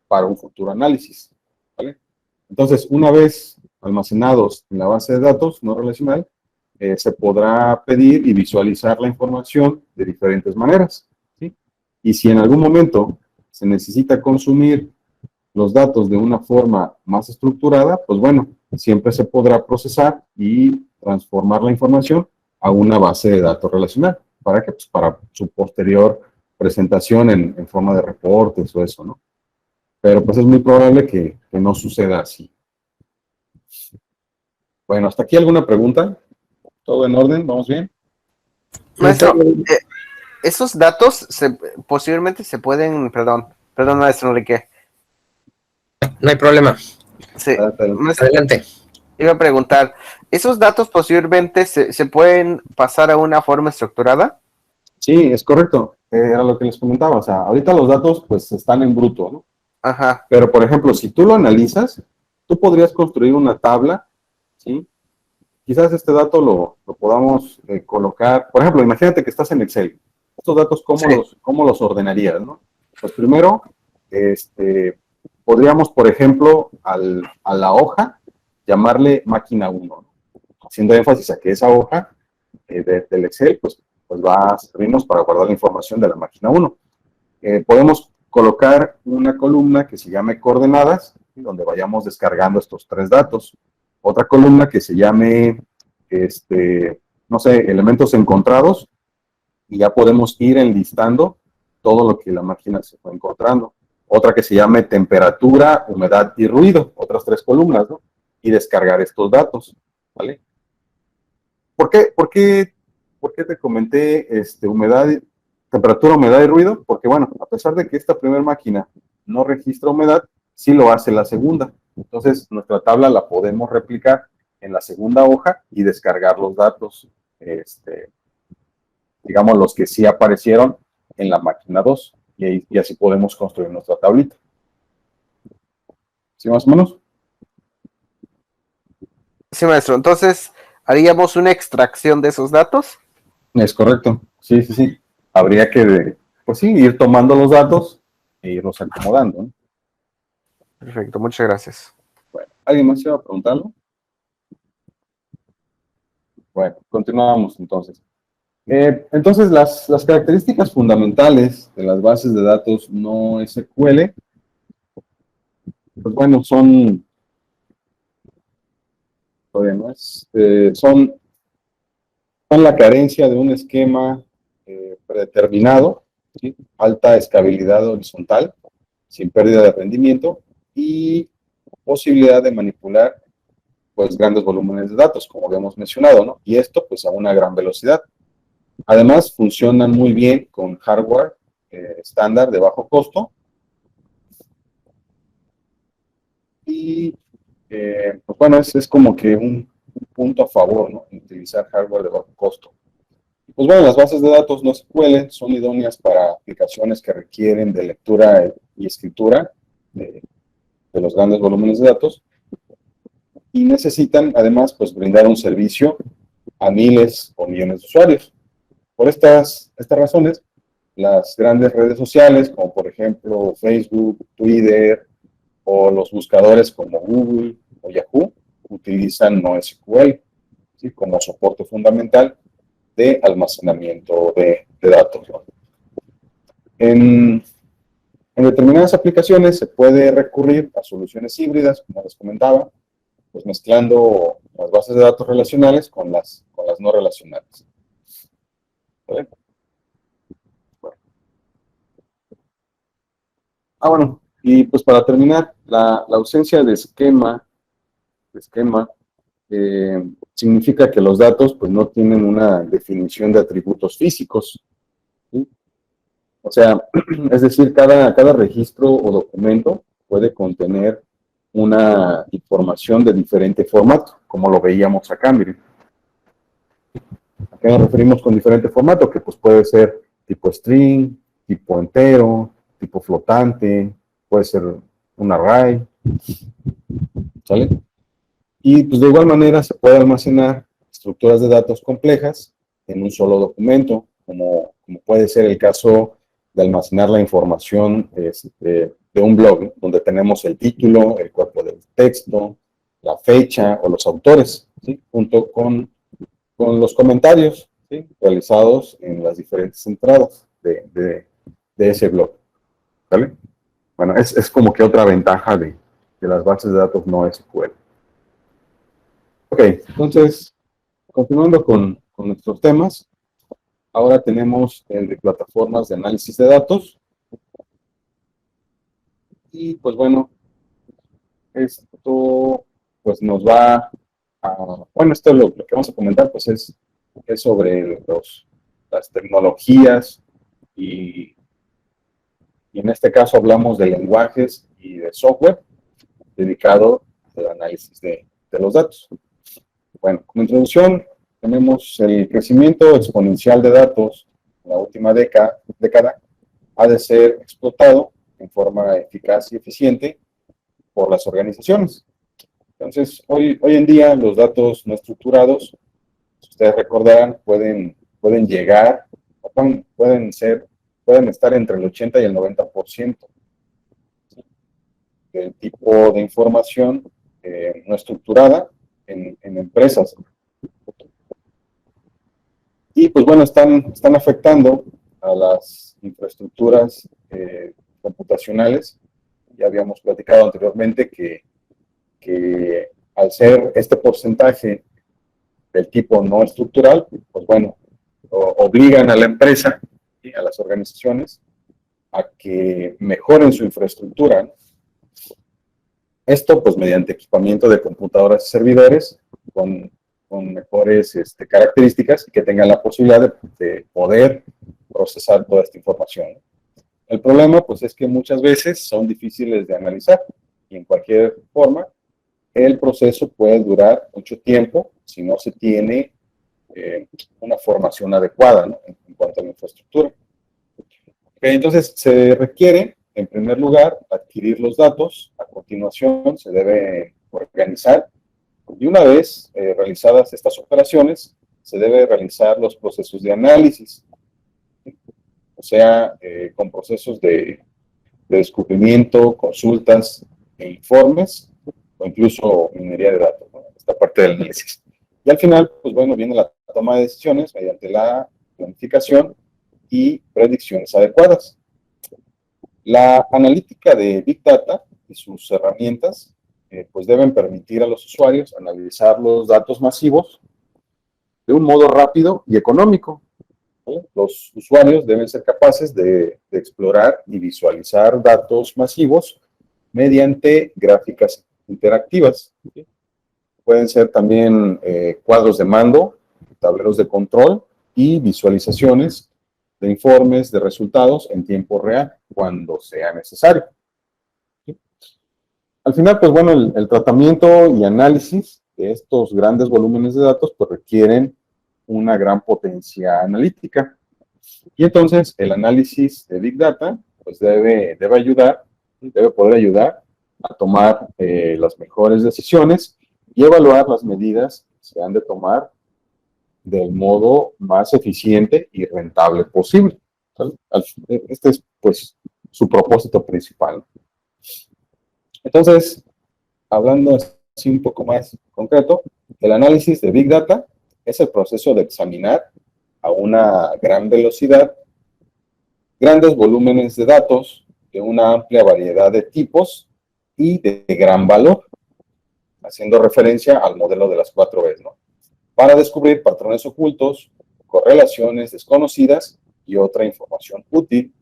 para un futuro análisis, ¿vale? Entonces, una vez almacenados en la base de datos no relacional, se podrá pedir y visualizar la información de diferentes maneras, ¿sí? Y si en algún momento se necesita consumir los datos de una forma más estructurada, pues bueno, siempre se podrá procesar y transformar la información a una base de datos relacional. ¿Para qué? Pues para su posterior presentación en forma de reportes o eso, ¿no? Pero pues es muy probable que no suceda así. Bueno, ¿hasta aquí alguna pregunta? ¿Todo en orden? ¿Vamos bien? Maestro, esos datos posiblemente se pueden, perdón, maestro Enrique. No hay problema. Sí, maestro, Adelante. iba a preguntar, ¿esos datos posiblemente se pueden pasar a una forma estructurada? Sí, es correcto. Era lo que les comentaba. O sea, ahorita los datos pues están en bruto, ¿no? Ajá, Pero, por ejemplo, si tú lo analizas, tú podrías construir una tabla, ¿sí? Quizás este dato lo podamos colocar. Por ejemplo, imagínate que estás en Excel. Estos datos, ¿cómo los ordenarías, no? Pues primero, podríamos, por ejemplo, a la hoja, llamarle máquina 1, ¿no? Haciendo énfasis a que esa hoja del Excel, pues va a servirnos para guardar la información de la máquina 1. Podemos colocar una columna que se llame coordenadas, donde vayamos descargando estos 3 datos. Otra columna que se llame, no sé, elementos encontrados, y ya podemos ir enlistando todo lo que la máquina se fue encontrando. Otra que se llame temperatura, humedad y ruido, otras 3 columnas, ¿no? Y descargar estos datos, ¿vale? ¿Por qué te comenté temperatura, humedad y ruido? Porque, bueno, a pesar de que esta primera máquina no registra humedad, sí lo hace la segunda. Entonces, nuestra tabla la podemos replicar en la segunda hoja y descargar los datos, digamos, los que sí aparecieron en la máquina 2. Y así podemos construir nuestra tablita. ¿Sí, más o menos? sí, maestro. Entonces, ¿haríamos una extracción de esos datos? Es correcto. Sí. Habría que, pues sí, ir tomando los datos e irlos acomodando, ¿no? Perfecto, muchas gracias. Bueno, ¿alguien más iba a preguntarlo? Bueno, continuamos entonces. Entonces, las características fundamentales de las bases de datos no SQL, pues bueno, son la carencia de un esquema predeterminado, ¿sí? Alta escalabilidad horizontal, sin pérdida de rendimiento y posibilidad de manipular pues grandes volúmenes de datos, como habíamos mencionado, ¿no? Y esto pues a una gran velocidad. Además, funcionan muy bien con hardware estándar de bajo costo. Y, pues bueno, es como que un punto a favor, ¿no? Utilizar hardware de bajo costo. Pues bueno, las bases de datos no SQL son idóneas para aplicaciones que requieren de lectura y escritura de los grandes volúmenes de datos y necesitan, además, pues brindar un servicio a miles o millones de usuarios. Por estas razones, las grandes redes sociales, como por ejemplo Facebook, Twitter, o los buscadores como Google o Yahoo, utilizan NoSQL, ¿sí? Como soporte fundamental de almacenamiento de datos, ¿no? En determinadas aplicaciones se puede recurrir a soluciones híbridas, como les comentaba, pues mezclando las bases de datos relacionales con las no relacionales. ¿Vale? Bueno. Bueno, y pues para terminar, la ausencia de esquema significa que los datos pues no tienen una definición de atributos físicos, ¿sí? O sea, es decir, cada registro o documento puede contener una información de diferente formato, como lo veíamos acá, miren. ¿A qué nos referimos con diferente formato? Que pues puede ser tipo string, tipo entero, tipo flotante, puede ser un array, ¿sale? Y pues de igual manera se puede almacenar estructuras de datos complejas en un solo documento, como puede ser el caso de almacenar la información de un blog, donde tenemos el título, el cuerpo del texto, la fecha o los autores, ¿sí? Junto con los comentarios, ¿sí? Realizados en las diferentes entradas de ese blog. ¿Vale? Bueno, es como que otra ventaja de las bases de datos no SQL. Ok, entonces, continuando con nuestros temas, ahora tenemos el de plataformas de análisis de datos. Y pues bueno, esto pues nos va a... Bueno, esto lo que vamos a comentar pues es sobre las tecnologías y en este caso hablamos de lenguajes y de software dedicado al análisis de los datos. Bueno, como introducción tenemos el crecimiento exponencial de datos en la última década ha de ser explotado en forma eficaz y eficiente por las organizaciones. Entonces, hoy en día los datos no estructurados, si ustedes recordarán, pueden llegar, pueden estar entre el 80 y el 90% del tipo de información no estructurada en empresas. Y pues bueno, están afectando a las infraestructuras computacionales. Ya habíamos platicado anteriormente que al ser este porcentaje del tipo no estructural, pues bueno, obligan a la empresa y a las organizaciones a que mejoren su infraestructura, ¿no? Esto pues mediante equipamiento de computadoras y servidores con mejores características y que tengan la posibilidad de poder procesar toda esta información. El problema pues es que muchas veces son difíciles de analizar y en cualquier forma el proceso puede durar mucho tiempo si no se tiene una formación adecuada, ¿no? En cuanto a la infraestructura. Okay, entonces se requiere, en primer lugar, adquirir los datos. A continuación se debe organizar y una vez realizadas estas operaciones se debe realizar los procesos de análisis, o sea, con procesos de descubrimiento, consultas e informes o incluso minería de datos, ¿no? Esta parte del análisis. Y al final, pues bueno, viene la toma de decisiones mediante la planificación y predicciones adecuadas. La analítica de Big Data y sus herramientas pues deben permitir a los usuarios analizar los datos masivos de un modo rápido y económico, ¿sí? Los usuarios deben ser capaces de explorar y visualizar datos masivos mediante gráficas interactivas, ¿sí? Pueden ser también cuadros de mando, tableros de control y visualizaciones de informes de resultados en tiempo real cuando sea necesario. ¿Sí? Al final, pues bueno, el tratamiento y análisis de estos grandes volúmenes de datos pues requieren una gran potencia analítica. Y entonces el análisis de Big Data pues debe poder ayudar a tomar las mejores decisiones y evaluar las medidas que se han de tomar del modo más eficiente y rentable posible. Este es, pues, su propósito principal. Entonces, hablando así un poco más concreto, el análisis de Big Data es el proceso de examinar a una gran velocidad grandes volúmenes de datos de una amplia variedad de tipos y de gran valor, haciendo referencia al modelo de las 4 Bs, ¿no? Para descubrir patrones ocultos, correlaciones desconocidas y otra información útil,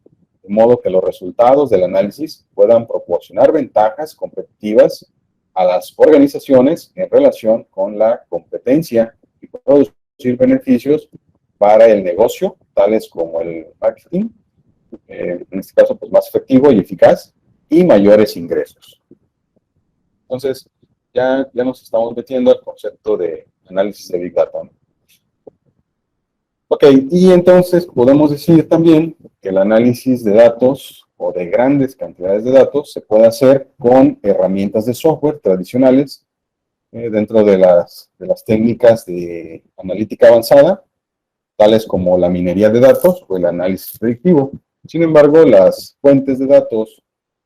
de modo que los resultados del análisis puedan proporcionar ventajas competitivas a las organizaciones en relación con la competencia y producir beneficios para el negocio, tales como el marketing, en este caso pues más efectivo y eficaz, y mayores ingresos. Entonces, ya nos estamos metiendo al concepto de análisis de Big Data, ¿no? Ok, y entonces podemos decir también que el análisis de datos o de grandes cantidades de datos se puede hacer con herramientas de software tradicionales dentro de las técnicas de analítica avanzada tales como la minería de datos o el análisis predictivo. Sin embargo, las fuentes de datos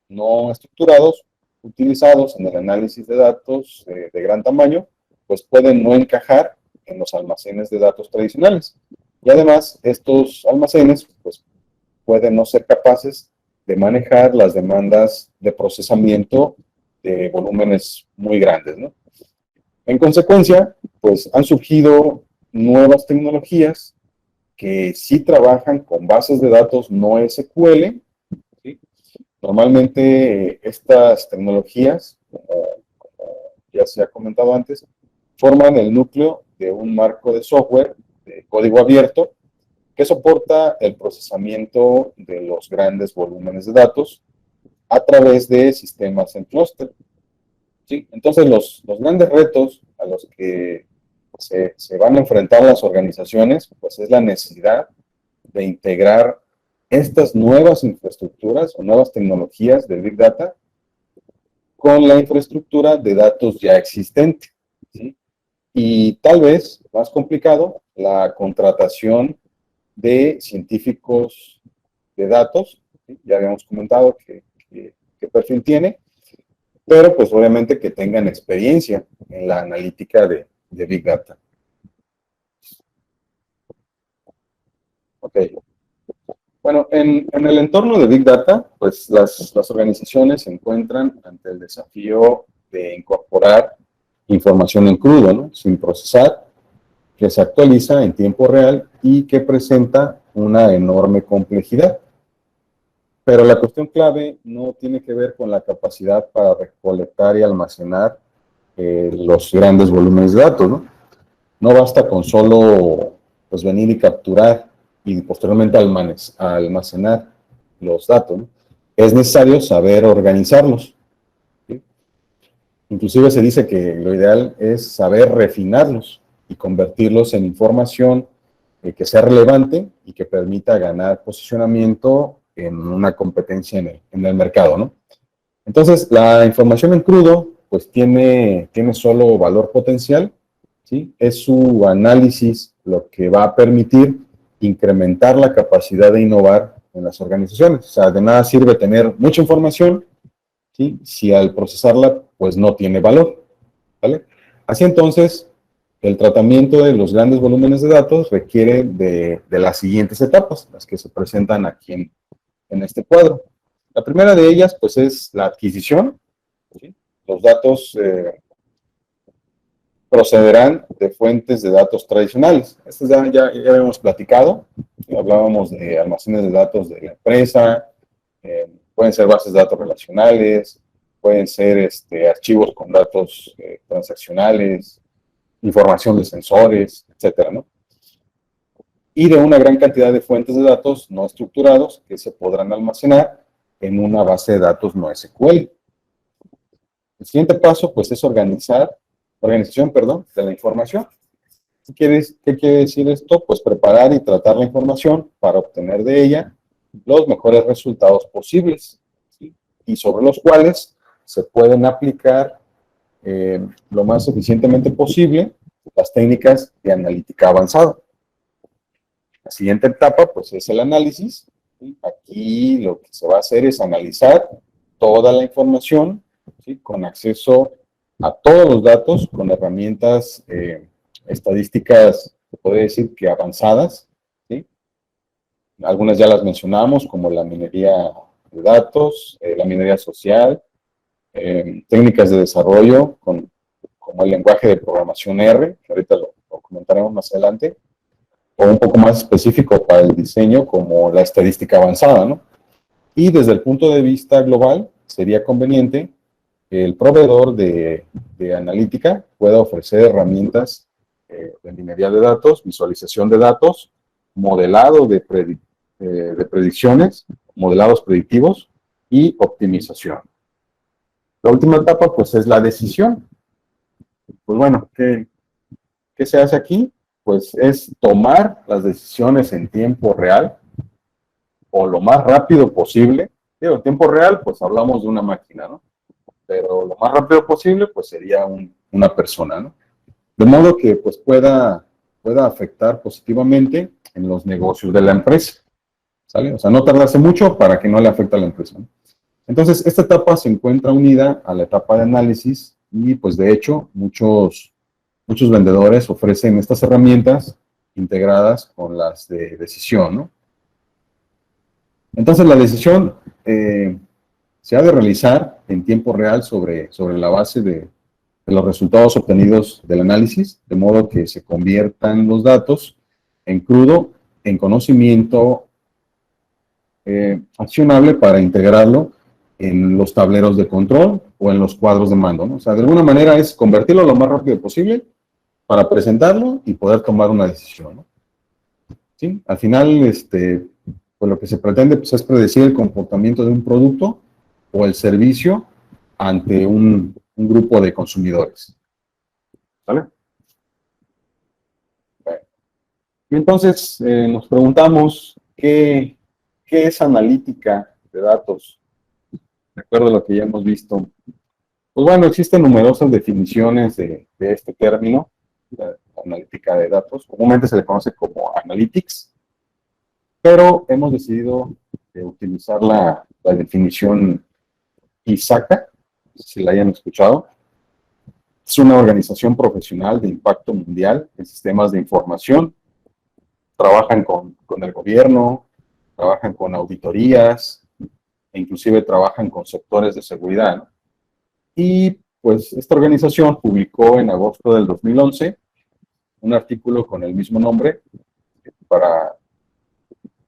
no estructurados utilizados en el análisis de datos de gran tamaño, pues pueden no encajar en los almacenes de datos tradicionales. Y además, estos almacenes pues, pueden no ser capaces de manejar las demandas de procesamiento de volúmenes muy grandes, ¿no? En consecuencia, pues han surgido nuevas tecnologías que sí trabajan con bases de datos no SQL, ¿sí? Normalmente estas tecnologías, como ya se ha comentado antes, forman el núcleo de un marco de software de código abierto que soporta el procesamiento de los grandes volúmenes de datos a través de sistemas en clúster. ¿Sí? Entonces, los grandes retos a los que se van a enfrentar las organizaciones, pues es la necesidad de integrar estas nuevas infraestructuras o nuevas tecnologías de Big Data con la infraestructura de datos ya existente, ¿sí? Y tal vez, más complicado, la contratación de científicos de datos, ¿sí? Ya habíamos comentado qué perfil tiene, pero pues obviamente que tengan experiencia en la analítica de Big Data. Ok. Bueno, en el entorno de Big Data, pues las organizaciones se encuentran ante el desafío de incorporar información en crudo, ¿no? Sin procesar, que se actualiza en tiempo real y que presenta una enorme complejidad. Pero la cuestión clave no tiene que ver con la capacidad para recolectar y almacenar los grandes volúmenes de datos, ¿no? No basta con solo pues, venir y capturar y posteriormente almacenar los datos, ¿no? Es necesario saber organizarlos, ¿sí? Inclusive se dice que lo ideal es saber refinarlos y convertirlos en información que sea relevante y que permita ganar posicionamiento en una competencia en el mercado, ¿no? Entonces, la información en crudo, pues tiene solo valor potencial, ¿sí? Es su análisis lo que va a permitir incrementar la capacidad de innovar en las organizaciones. O sea, de nada sirve tener mucha información, ¿sí? Si al procesarla, pues no tiene valor, ¿vale? Así entonces, el tratamiento de los grandes volúmenes de datos requiere de las siguientes etapas, las que se presentan aquí en este cuadro. La primera de ellas, pues, es la adquisición, ¿sí? Los datos procederán de fuentes de datos tradicionales. Estos ya habíamos platicado, hablábamos de almacenes de datos de la empresa, pueden ser bases de datos relacionales, pueden ser archivos con datos transaccionales, información de sensores, etcétera, ¿no? Y de una gran cantidad de fuentes de datos no estructurados que se podrán almacenar en una base de datos no SQL. El siguiente paso, pues, es organización, de la información. ¿Qué quiere decir esto? Pues preparar y tratar la información para obtener de ella los mejores resultados posibles, ¿sí? Y sobre los cuales se pueden aplicar lo más eficientemente posible las técnicas de analítica avanzada. La siguiente etapa, pues, es el análisis. ¿Sí? Aquí lo que se va a hacer es analizar toda la información, ¿sí? Con acceso a todos los datos, con herramientas estadísticas, se puede decir que avanzadas, ¿sí? Algunas ya las mencionamos, como la minería de datos, la minería social, técnicas de desarrollo, como el lenguaje de programación R, que ahorita lo comentaremos más adelante, o un poco más específico para el diseño, como la estadística avanzada, ¿no? Y desde el punto de vista global, sería conveniente que el proveedor de analítica pueda ofrecer herramientas de minería de datos, visualización de datos, modelado de predicciones, modelados predictivos y optimización. La última etapa, pues, es la decisión. Pues bueno, ¿qué se hace aquí? Pues es tomar las decisiones en tiempo real o lo más rápido posible. Digo, en tiempo real, pues hablamos de una máquina, ¿no? Pero lo más rápido posible, pues sería una persona, ¿no? De modo que pues pueda afectar positivamente en los negocios de la empresa, ¿sale? O sea, no tardarse mucho para que no le afecte a la empresa, ¿no? Entonces, esta etapa se encuentra unida a la etapa de análisis y, pues, de hecho, muchos vendedores ofrecen estas herramientas integradas con las de decisión, ¿no? Entonces, la decisión se ha de realizar en tiempo real sobre la base de los resultados obtenidos del análisis, de modo que se conviertan los datos en crudo, en conocimiento accionable para integrarlo en los tableros de control o en los cuadros de mando, ¿no? O sea, de alguna manera es convertirlo lo más rápido posible para presentarlo y poder tomar una decisión, ¿no? ¿Sí? Al final, pues lo que se pretende, pues, es predecir el comportamiento de un producto o el servicio ante un grupo de consumidores. ¿Vale? Bueno. Y entonces nos preguntamos qué es analítica de datos, de acuerdo a lo que ya hemos visto. Pues bueno, existen numerosas definiciones de este término, la analítica de datos. Comúnmente se le conoce como analytics, pero hemos decidido utilizar la definición ISACA, si la hayan escuchado. Es una organización profesional de impacto mundial en sistemas de información. Trabajan con el gobierno, trabajan con auditorías, e inclusive trabajan con sectores de seguridad, ¿no? Y pues esta organización publicó en agosto del 2011 un artículo con el mismo nombre para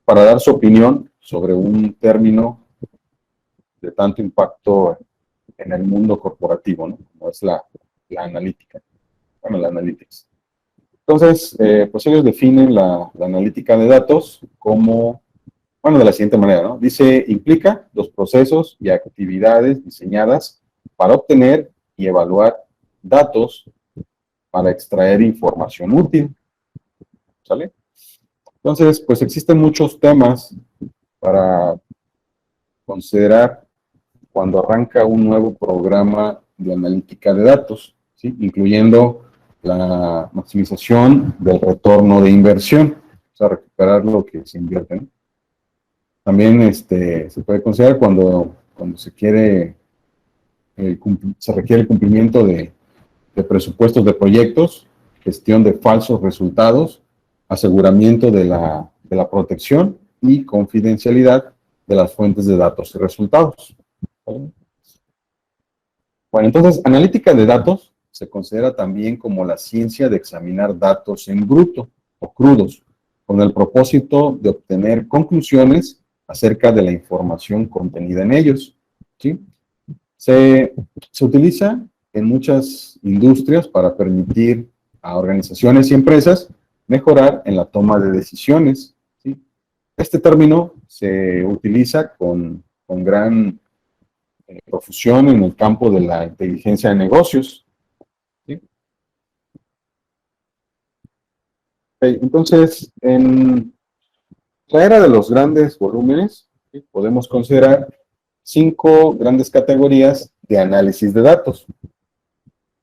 dar su opinión sobre un término de tanto impacto en el mundo corporativo, ¿no? Como es la analítica, bueno, la analytics. Entonces, pues ellos definen la analítica de datos como, bueno, de la siguiente manera, ¿no? Dice, implica los procesos y actividades diseñadas para obtener y evaluar datos para extraer información útil, ¿sale? Entonces, pues existen muchos temas para considerar cuando arranca un nuevo programa de analítica de datos, ¿sí? Incluyendo la maximización del retorno de inversión, o sea, recuperar lo que se invierte, ¿no? También se puede considerar cuando se quiere, se requiere el cumplimiento de presupuestos de proyectos, gestión de falsos resultados, aseguramiento de la protección y confidencialidad de las fuentes de datos y resultados. Bueno, entonces, analítica de datos se considera también como la ciencia de examinar datos en bruto o crudos, con el propósito de obtener conclusiones acerca de la información contenida en ellos, ¿sí? Se utiliza en muchas industrias para permitir a organizaciones y empresas mejorar en la toma de decisiones, ¿sí? Este término se utiliza con gran profusión en el campo de la inteligencia de negocios, ¿sí? Okay, entonces, en la era de los grandes volúmenes, ¿sí? Podemos considerar 5 grandes categorías de análisis de datos,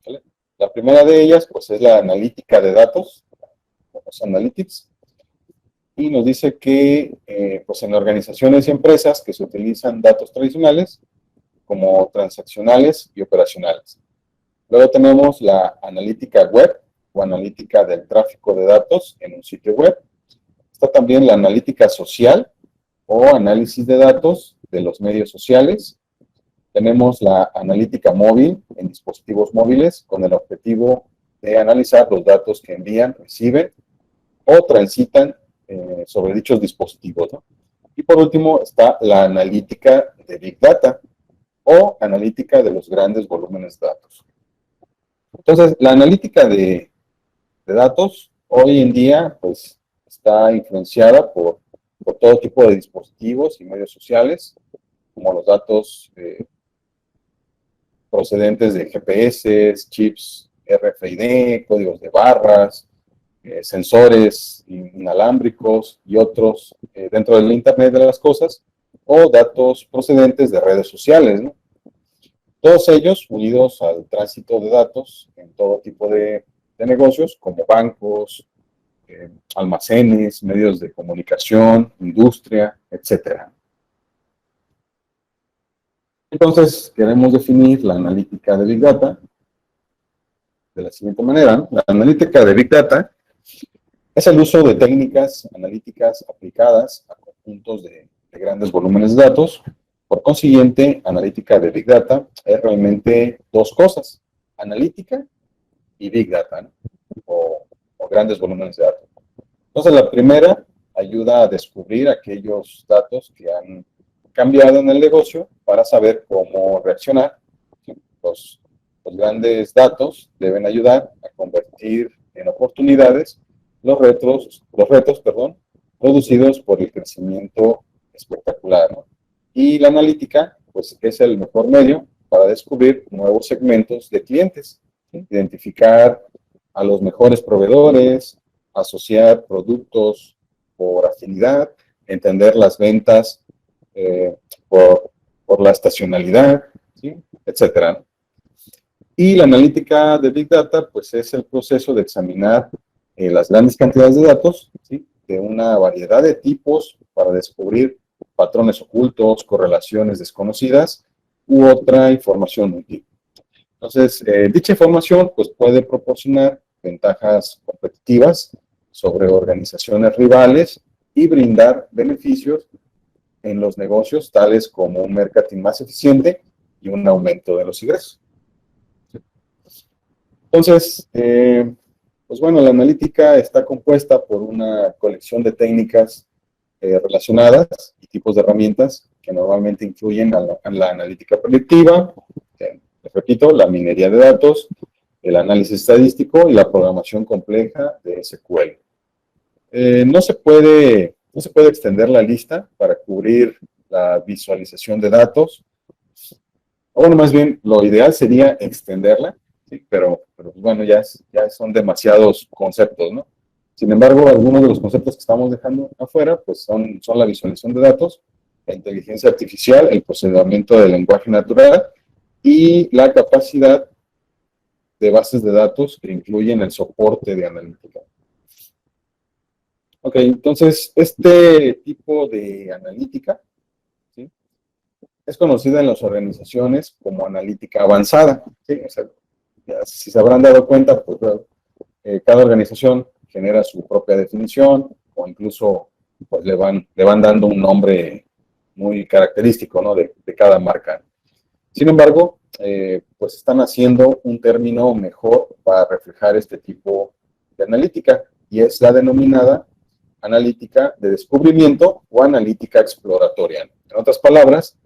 ¿vale? La primera de ellas, pues, es la analítica de datos, los analytics, y nos dice que, pues, en organizaciones y empresas que se utilizan datos tradicionales, como transaccionales y operacionales. Luego tenemos la analítica web o analítica del tráfico de datos en un sitio web. Está también la analítica social o análisis de datos de los medios sociales. Tenemos la analítica móvil en dispositivos móviles con el objetivo de analizar los datos que envían, reciben o transitan sobre dichos dispositivos, ¿no? Y por último está la analítica de Big Data o analítica de los grandes volúmenes de datos. Entonces, la analítica de datos hoy en día, pues, está influenciada por todo tipo de dispositivos y medios sociales, como los datos procedentes de GPS, chips RFID, códigos de barras, sensores inalámbricos y otros dentro del Internet de las cosas, o datos procedentes de redes sociales, ¿no? Todos ellos unidos al tránsito de datos en todo tipo de negocios, como bancos, almacenes, medios de comunicación, industria, etcétera. Entonces, queremos definir la analítica de Big Data de la siguiente manera. La analítica de Big Data es el uso de técnicas analíticas aplicadas a conjuntos de grandes volúmenes de datos. Por consiguiente, analítica de Big Data es realmente dos cosas, analítica y Big Data, ¿no? o grandes volúmenes de datos. Entonces, la primera ayuda a descubrir aquellos datos que han cambiado en el negocio para saber cómo reaccionar. Los grandes datos deben ayudar a convertir en oportunidades los retos, producidos por el crecimiento espectacular, ¿no? Y la analítica, pues, es el mejor medio para descubrir nuevos segmentos de clientes, ¿sí? Identificar a los mejores proveedores, asociar productos por afinidad, entender las ventas por la estacionalidad, ¿sí? Etcétera. Y la analítica de Big Data, pues, es el proceso de examinar las grandes cantidades de datos, ¿sí? De una variedad de tipos para descubrir patrones ocultos, correlaciones desconocidas u otra información útil. Entonces, dicha información, pues, puede proporcionar ventajas competitivas sobre organizaciones rivales y brindar beneficios en los negocios, tales como un marketing más eficiente y un aumento de los ingresos. Entonces, pues bueno, la analítica está compuesta por una colección de técnicas relacionadas y tipos de herramientas que normalmente influyen en la analítica predictiva, les repito, la minería de datos, el análisis estadístico y la programación compleja de SQL. No se puede extender la lista para cubrir la visualización de datos. O bueno, más bien, lo ideal sería extenderla, ¿sí? Pero bueno, ya son demasiados conceptos, ¿no? Sin embargo, algunos de los conceptos que estamos dejando afuera, pues son la visualización de datos, la inteligencia artificial, el procesamiento del lenguaje natural y la capacidad de bases de datos que incluyen el soporte de analítica. Ok, entonces, este tipo de analítica, ¿sí?, es conocida en las organizaciones como analítica avanzada, ¿sí? O sea, si se habrán dado cuenta, pues cada organización genera su propia definición o incluso pues, le van dando un nombre muy característico, ¿no?, de cada marca. Sin embargo, pues están haciendo un término mejor para reflejar este tipo de analítica y es la denominada analítica de descubrimiento o analítica exploratoria. En otras palabras,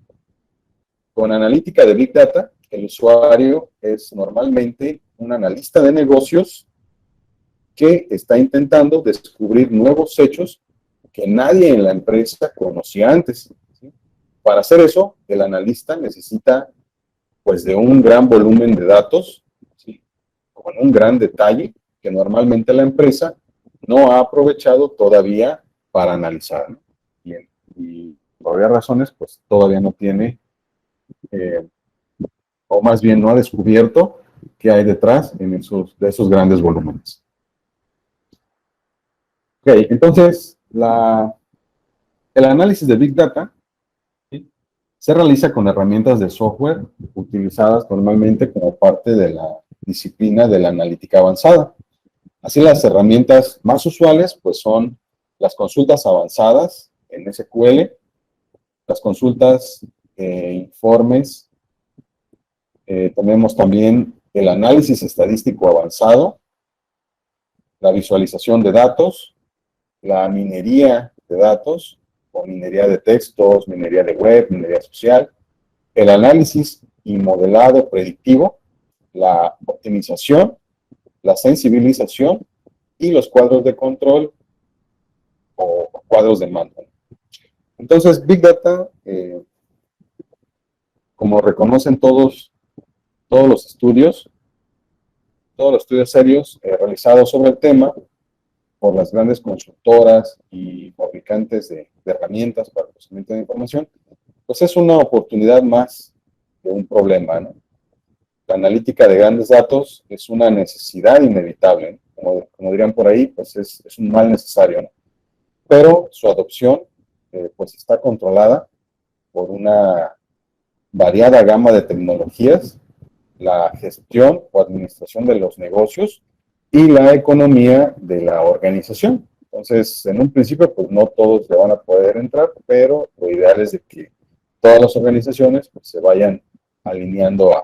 con analítica de Big Data, el usuario es normalmente un analista de negocios que está intentando descubrir nuevos hechos que nadie en la empresa conocía antes, ¿sí? Para hacer eso, el analista necesita pues de un gran volumen de datos, ¿sí?, con un gran detalle que normalmente la empresa no ha aprovechado todavía para analizar, ¿no? Y por varias razones, pues todavía no tiene, o más bien no ha descubierto qué hay detrás de esos grandes volúmenes. Ok, entonces, el análisis de Big Data, ¿sí?, se realiza con herramientas de software utilizadas normalmente como parte de la disciplina de la analítica avanzada. Así, las herramientas más usuales pues son las consultas avanzadas en SQL, las consultas informes, tenemos también el análisis estadístico avanzado, la visualización de datos, la minería de datos, o minería de textos, minería de web, minería social, el análisis y modelado predictivo, la optimización, la sensibilización y los cuadros de control o cuadros de mando. Entonces, Big Data, como reconocen todos los estudios serios realizados sobre el tema por las grandes consultoras y fabricantes de herramientas para el procesamiento de información, pues es una oportunidad más de un problema, ¿no? La analítica de grandes datos es una necesidad inevitable, ¿no?, como dirían por ahí, pues es un mal necesario, ¿no? Pero su adopción pues está controlada por una variada gama de tecnologías, la gestión o administración de los negocios y la economía de la organización. Entonces, en un principio, pues no todos le van a poder entrar, pero lo ideal es de que todas las organizaciones pues, se vayan alineando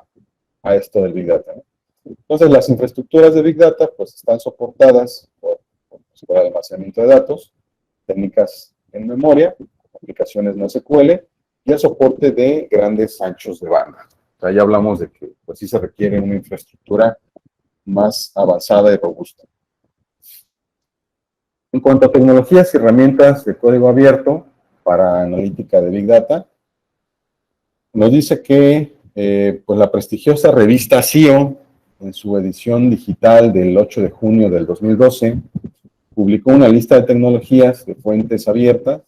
a esto del Big Data, ¿no? Entonces, las infraestructuras de Big Data pues están soportadas por almacenamiento de datos, técnicas en memoria, aplicaciones no SQL y el soporte de grandes anchos de banda. O sea, ya hablamos de que pues sí se requiere una infraestructura más avanzada y robusta. En cuanto a tecnologías y herramientas de código abierto para analítica de Big Data, nos dice que pues la prestigiosa revista SEO, en su edición digital del 8 de junio del 2012, publicó una lista de tecnologías de fuente abierta,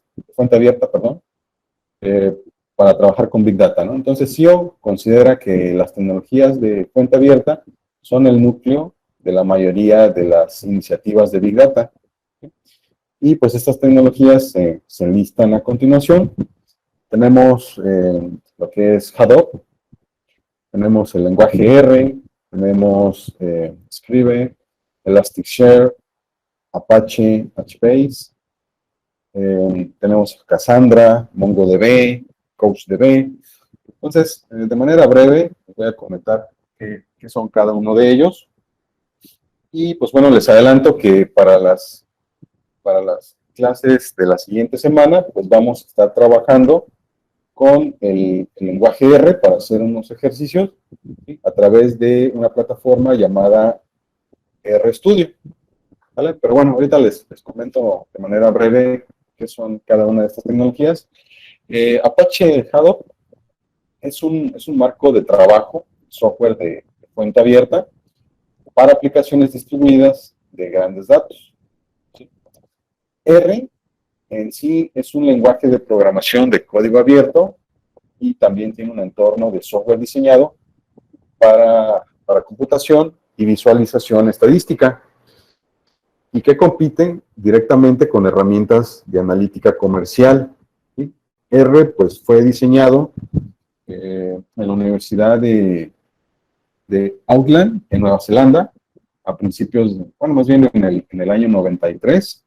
para trabajar con Big Data, ¿no? Entonces, SEO considera que las tecnologías de fuente abierta son el núcleo de la mayoría de las iniciativas de Big Data. Y pues estas tecnologías se enlistan a continuación. Tenemos lo que es Hadoop, tenemos el lenguaje R, tenemos Scribe, Elasticsearch, Apache, HBase, tenemos Cassandra, MongoDB, CouchDB. Entonces, de manera breve, voy a comentar qué son cada uno de ellos. Y pues bueno, les adelanto que para las clases de la siguiente semana, pues vamos a estar trabajando con el lenguaje R para hacer unos ejercicios, ¿sí?, a través de una plataforma llamada RStudio, ¿vale? Pero bueno, ahorita les comento de manera breve qué son cada una de estas tecnologías. Apache Hadoop es un marco de trabajo, software de fuente abierta para aplicaciones distribuidas de grandes datos, ¿sí? R en sí es un lenguaje de programación de código abierto y también tiene un entorno de software diseñado para computación y visualización estadística, y que compiten directamente con herramientas de analítica comercial, ¿sí? R pues fue diseñado en la Universidad de Auckland, en Nueva Zelanda, a principios, bueno, más bien en el año 93,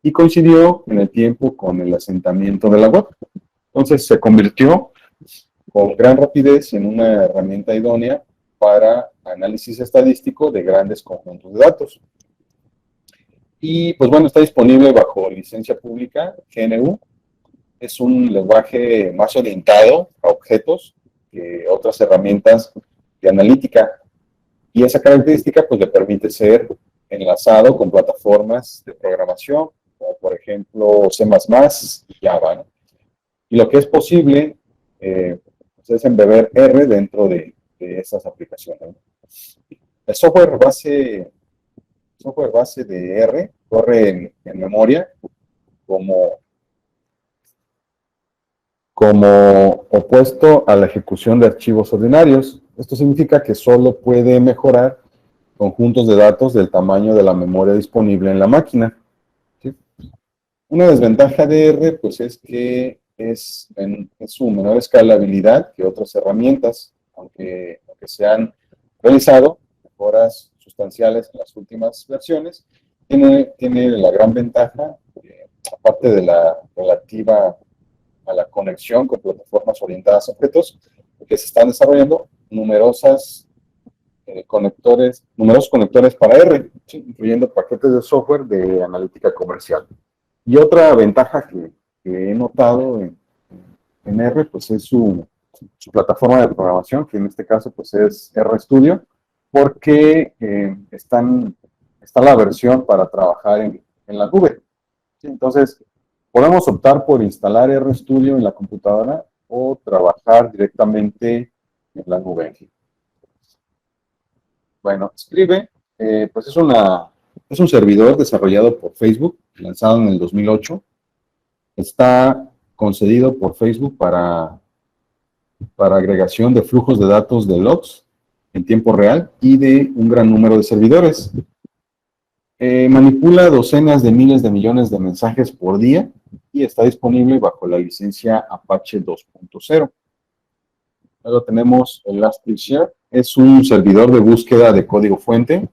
y coincidió en el tiempo con el asentamiento de la web. Entonces se convirtió con gran rapidez en una herramienta idónea para análisis estadístico de grandes conjuntos de datos. Y pues bueno, está disponible bajo licencia pública GNU. Es un lenguaje más orientado a objetos que otras herramientas de analítica. Y esa característica pues le permite ser enlazado con plataformas de programación, como por ejemplo C++ y Java, ¿no? Y lo que es posible pues es embeber R dentro de esas aplicaciones, ¿no? El software base de R corre en memoria como opuesto a la ejecución de archivos ordinarios. Esto significa que solo puede mejorar conjuntos de datos del tamaño de la memoria disponible en la máquina, ¿sí? Una desventaja de R pues es que es su menor escalabilidad que otras herramientas, aunque se han realizado mejoras sustanciales en las últimas versiones, tiene la gran ventaja, aparte de la relativa a la conexión con plataformas orientadas a objetos, que se están desarrollando numerosos conectores para R, ¿sí?, incluyendo paquetes de software de analítica comercial. Y otra ventaja que he notado en R, pues es su plataforma de programación, que en este caso pues es RStudio, porque está la versión para trabajar en la nube, ¿sí? Entonces, podemos optar por instalar RStudio en la computadora o trabajar directamente en la nube. Bueno, Scribe, pues es un servidor desarrollado por Facebook, lanzado en el 2008. Está concedido por Facebook para agregación de flujos de datos de logs en tiempo real y de un gran número de servidores. Manipula docenas de miles de millones de mensajes por día y está disponible bajo la licencia Apache 2.0. Luego tenemos Elasticsearch, es un servidor de búsqueda de código fuente.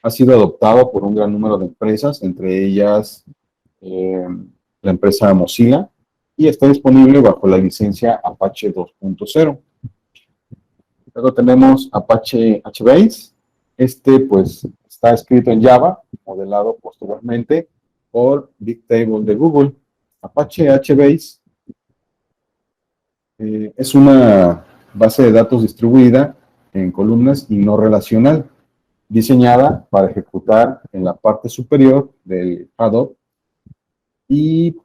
Ha sido adoptado por un gran número de empresas, entre ellas la empresa Mozilla, y está disponible bajo la licencia Apache 2.0. Luego tenemos Apache HBase. Pues está escrito en Java, modelado posteriormente por Bigtable de Google. Apache HBase es una base de datos distribuida en columnas y no relacional, diseñada para ejecutar en la parte superior del Hadoop. Y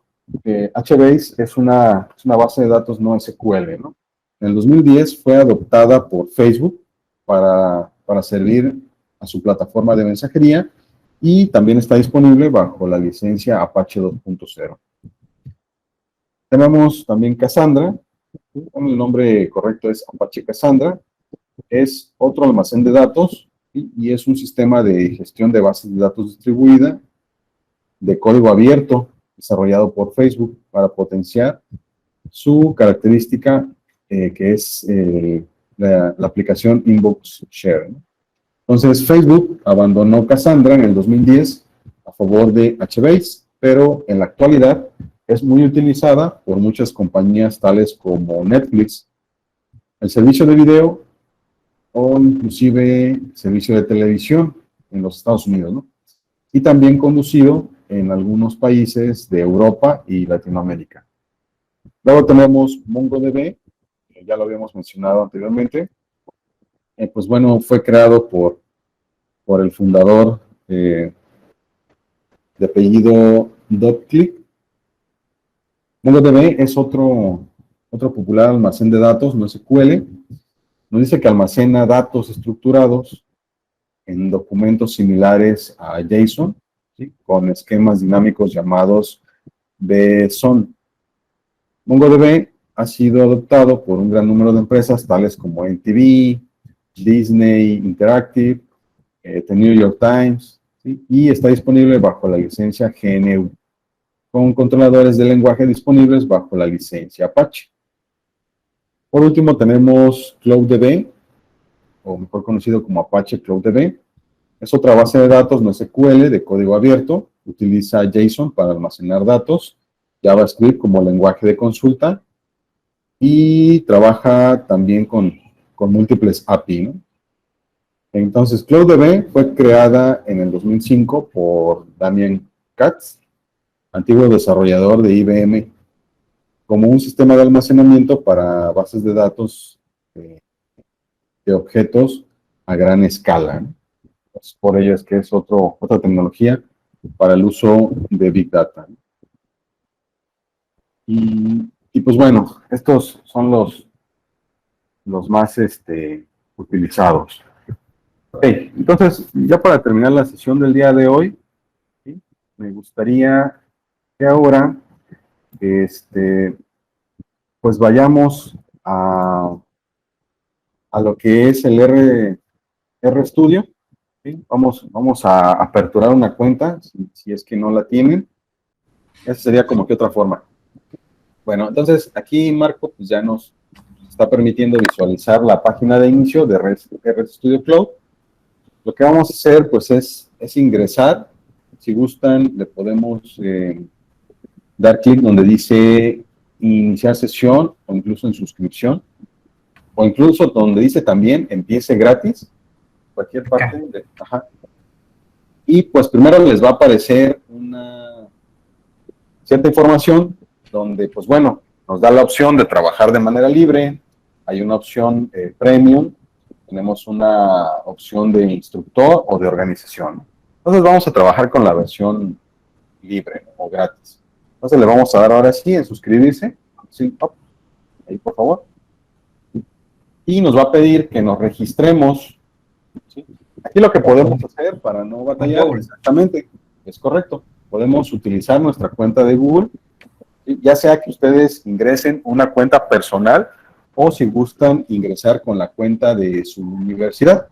HBase es una base de datos no SQL, ¿no? En el 2010 fue adoptada por Facebook para servir a su plataforma de mensajería y también está disponible bajo la licencia Apache 2.0. Tenemos también Cassandra. El nombre correcto es Apache Cassandra. Es otro almacén de datos y es un sistema de gestión de bases de datos distribuida de código abierto desarrollado por Facebook para potenciar su característica que es la aplicación Inbox Share, ¿no? Entonces, Facebook abandonó Cassandra en el 2010 a favor de HBase, pero en la actualidad es muy utilizada por muchas compañías tales como Netflix, el servicio de video o inclusive servicio de televisión en los Estados Unidos, ¿no? Y también conducido en algunos países de Europa y Latinoamérica. Luego tenemos MongoDB, que ya lo habíamos mencionado anteriormente. Pues bueno, fue creado por el fundador de apellido Dovclick. MongoDB es otro popular almacén de datos, no SQL. Nos dice que almacena datos estructurados en documentos similares a JSON, ¿sí?, con esquemas dinámicos llamados BSON. MongoDB ha sido adoptado por un gran número de empresas tales como MTV, Disney Interactive, The New York Times, ¿sí?, y está disponible bajo la licencia GNU, con controladores de lenguaje disponibles bajo la licencia Apache. Por último tenemos CloudDB, o mejor conocido como Apache CloudDB. Es otra base de datos no SQL de código abierto, utiliza JSON para almacenar datos, JavaScript como lenguaje de consulta, y trabaja también con múltiples API, ¿no? Entonces, CloudDB fue creada en el 2005 por Damien Katz, antiguo desarrollador de IBM, como un sistema de almacenamiento para bases de datos de objetos a gran escala, ¿no? Pues por ello es que es otra tecnología para el uso de Big Data, ¿no? Y pues bueno, estos son los más utilizados. Ok, entonces, ya para terminar la sesión del día de hoy, ¿sí?, me gustaría que ahora pues vayamos a lo que es el RStudio, ¿sí? Vamos a aperturar una cuenta, si es que no la tienen. Esa sería como que otra forma. Bueno, entonces aquí Marco pues ya nos está permitiendo visualizar la página de inicio de RStudio Cloud. Lo que vamos a hacer pues es ingresar. Si gustan, le podemos dar clic donde dice iniciar sesión, o incluso en suscripción, o incluso donde dice también empiece gratis, cualquier parte. Ajá. Y pues primero les va a aparecer una cierta información donde, pues bueno, nos da la opción de trabajar de manera libre. Hay una opción premium, tenemos una opción de instructor o de organización. Entonces vamos a trabajar con la versión libre, ¿no?, o gratis. Entonces le vamos a dar ahora sí en suscribirse, sí, ahí por favor. Y nos va a pedir que nos registremos, ¿sí? Aquí lo que podemos hacer para no batallar, exactamente, es correcto. Podemos utilizar nuestra cuenta de Google, ¿sí?, ya sea que ustedes ingresen una cuenta personal o si gustan ingresar con la cuenta de su universidad.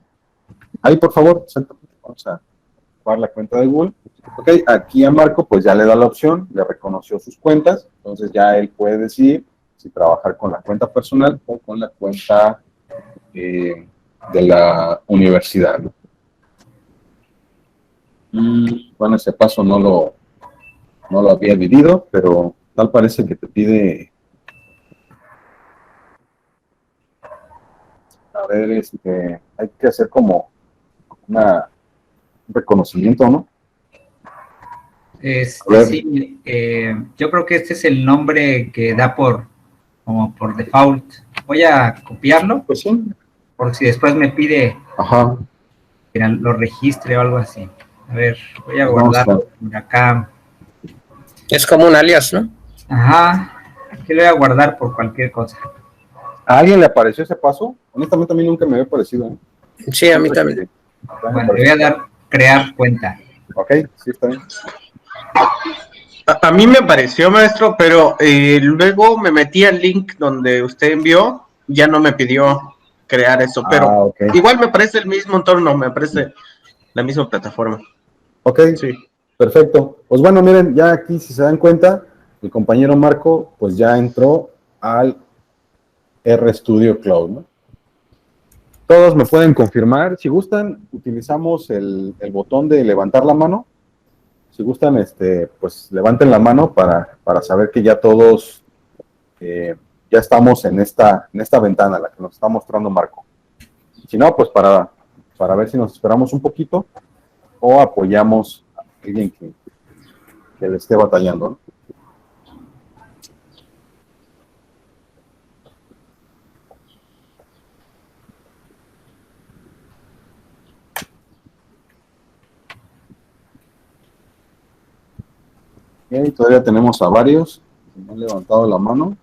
Ahí, por favor, vamos a ocupar la cuenta de Google. Ok, aquí a Marco pues ya le da la opción, le reconoció sus cuentas, entonces ya él puede decidir si trabajar con la cuenta personal o con la cuenta de la universidad, ¿no? Bueno, ese paso no lo había vivido, pero tal parece que te pide, a ver, hay que hacer como un reconocimiento, ¿no? A ver. Sí, yo creo que este es el nombre que da como por default. Voy a copiarlo, Pues sí. por si después me pide Ajá. que lo registre o algo así. A ver, voy a Vamos a- guardarlo por acá. Es como un alias, ¿no? Ajá, aquí lo voy a guardar por cualquier cosa. ¿A alguien le apareció ese paso? Honestamente a mí nunca me había parecido, ¿eh? Sí, a mí también. Bueno, le voy a dar crear cuenta. Ok, sí, está bien. A mí me pareció, maestro, pero luego me metí al link donde usted envió, ya no me pidió crear eso, pero Ok. igual me parece el mismo entorno, me parece la misma plataforma. Ok, Sí. perfecto. Pues bueno, miren, ya aquí si se dan cuenta, el compañero Marco pues ya entró al RStudio Cloud, ¿no? Todos me pueden confirmar, si gustan, utilizamos el botón de levantar la mano. Si gustan, pues levanten la mano para saber que ya todos ya estamos en esta ventana, la que nos está mostrando Marco. Si no, pues para ver si nos esperamos un poquito o apoyamos a alguien que le esté batallando, ¿no? Ok, todavía tenemos a varios que no han levantado la mano.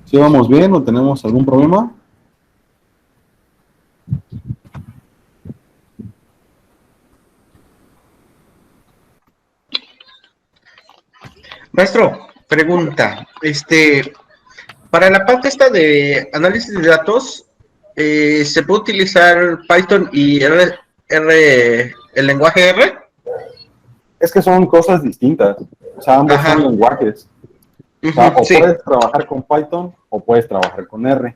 ¿Sí vamos bien o tenemos algún problema? Maestro, pregunta, para la parte esta de análisis de datos, ¿se puede utilizar Python y el lenguaje R? Es que son cosas distintas. O sea, ambos Ajá. son lenguajes. O sea, Ujú, o sí, puedes trabajar con Python o puedes trabajar con R.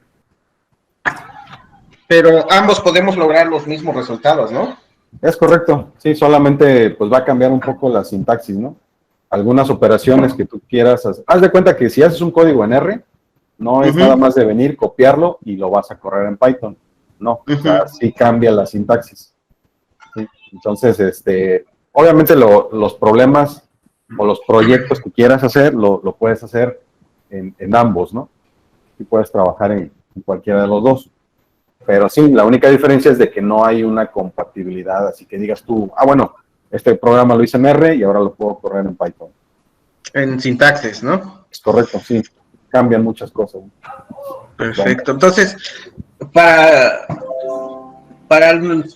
pero ambos podemos lograr los mismos resultados, ¿no? Es correcto. Sí, solamente pues va a cambiar un poco la sintaxis, ¿no? Algunas operaciones que tú quieras hacer. Haz de cuenta que si haces un código en R, no es Ujú. nada más de venir, copiarlo y lo vas a correr en Python. No, o sea, Ujú. sí cambia la sintaxis. ¿Sí? Entonces, obviamente los problemas o los proyectos que quieras hacer, lo puedes hacer en ambos, ¿no? Y puedes trabajar en cualquiera de los dos. Pero sí, la única diferencia es de que no hay una compatibilidad, así que digas tú, bueno, este programa lo hice en R y ahora lo puedo correr en Python. En sintaxis, ¿no? Es correcto, sí, cambian muchas cosas. Perfecto. Entonces, para,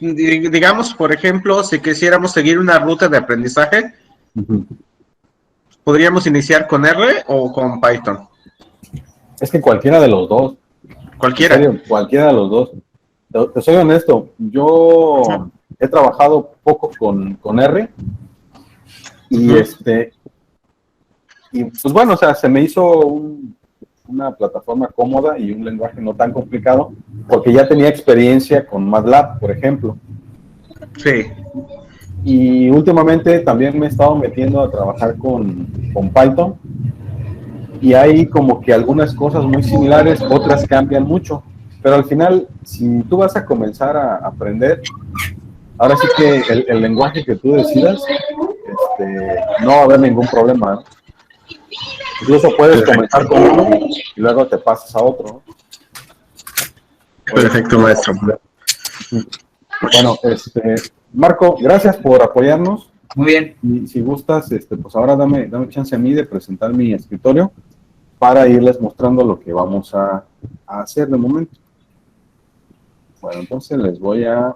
digamos, por ejemplo, si quisiéramos seguir una ruta de aprendizaje, Ujú. ¿podríamos iniciar con R o con Python? Es que cualquiera de los dos, en Cualquiera. serio, cualquiera de los dos. Te soy honesto, yo he trabajado poco con R y Ujú. y pues bueno, o sea, se me hizo una plataforma cómoda y un lenguaje no tan complicado, porque ya tenía experiencia con MATLAB, por ejemplo. Sí. Y últimamente también me he estado metiendo a trabajar con Python, y hay como que algunas cosas muy similares, otras cambian mucho, pero al final, si tú vas a comenzar a aprender, ahora sí que el lenguaje que tú decidas, no va a haber ningún problema, ¿no? Incluso puedes comenzar con uno y luego te pasas a otro, ¿no? Perfecto, maestro. Bueno, Marco, gracias por apoyarnos. Muy bien. Y si gustas, pues ahora dame chance a mí de presentar mi escritorio para irles mostrando lo que vamos a hacer de momento. Bueno, entonces les voy a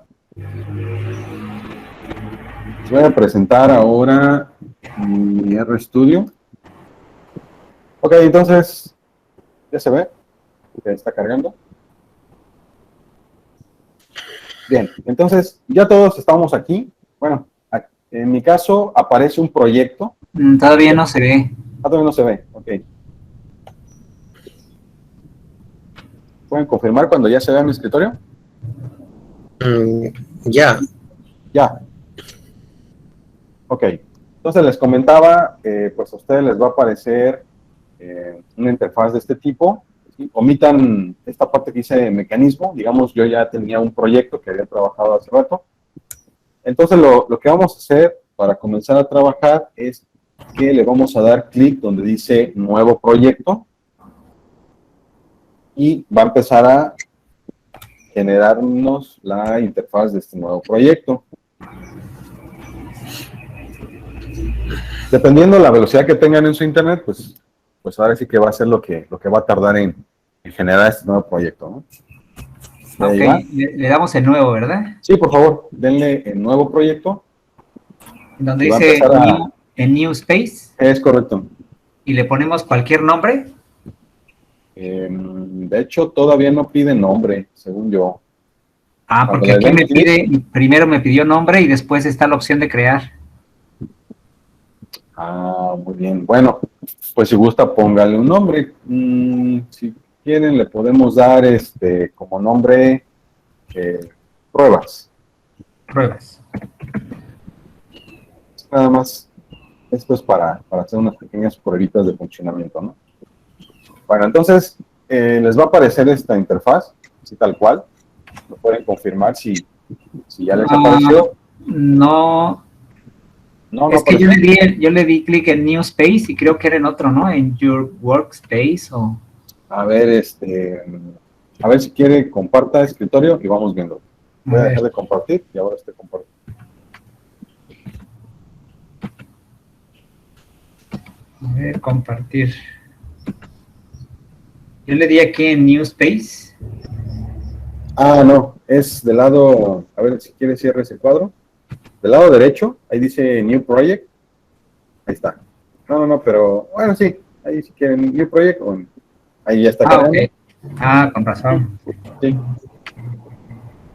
presentar ahora mi RStudio. Ok, entonces, ¿ya se ve? ¿Ya está cargando? Bien, entonces ya todos estamos aquí. Bueno, En mi caso, aparece un proyecto. Todavía no se ve. Ah, todavía no se ve, ok. ¿Pueden confirmar cuando ya se vea mi escritorio? Ya. Ya. Ok. Entonces les comentaba, pues a ustedes les va a aparecer una interfaz de este tipo. ¿Sí? Omitan esta parte que dice mecanismo. Digamos, yo ya tenía un proyecto que había trabajado hace rato. Entonces lo que vamos a hacer para comenzar a trabajar es que le vamos a dar clic donde dice nuevo proyecto y va a empezar a generarnos la interfaz de este nuevo proyecto. Dependiendo de la velocidad que tengan en su internet, pues ahora sí que va a ser lo que va a tardar en generar este nuevo proyecto, ¿no? Ok, le damos el nuevo, ¿verdad? Sí, por favor, denle el nuevo proyecto. Donde Y va a dice empezar a- new, en New Space Es correcto. y le ponemos cualquier nombre. De hecho, todavía no pide nombre, según yo. Ah, porque Cuando le aquí den me pide, primero me pidió nombre y después está la opción de crear. Ah, muy bien. Bueno, pues si gusta, póngale un nombre. Si quieren, le podemos dar como nombre pruebas. Pruebas. Nada más. Esto es para hacer unas pequeñas pruebitas de funcionamiento, ¿no? Bueno, entonces les va a aparecer esta interfaz, así tal cual. Lo pueden confirmar si ya les apareció. No, No, no es que apareció. yo le di clic en New Space y creo que era en otro, ¿no? En Your Workspace o... A ver, a ver si quiere, comparta escritorio y vamos viendo. Voy a dejar de compartir y ahora estoy compartiendo. A ver, compartir. Yo le di aquí en New Space. Ah, no, es del lado, a ver si quiere cierre ese cuadro. Del lado derecho, ahí dice New Project. Ahí está. No, pero bueno, sí, ahí si quieren New Project, ahí ya está cargando. Ok. Ah, con razón. Sí.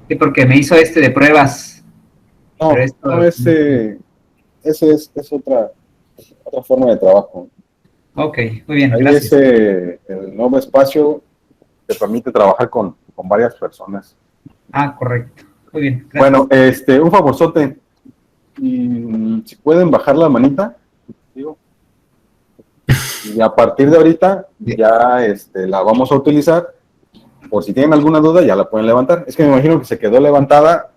Sí, porque me hizo de pruebas. No, Pero esto- no, ese es otra forma de trabajo. Ok, muy bien, Ahí gracias. el nuevo espacio te permite trabajar con varias personas. Ah, correcto. Muy bien, gracias. Bueno, un favorzote. Y si pueden bajar la manita, digo. Y a partir de ahorita ya la vamos a utilizar. Por si tienen alguna duda, ya la pueden levantar. Es que me imagino que se quedó levantada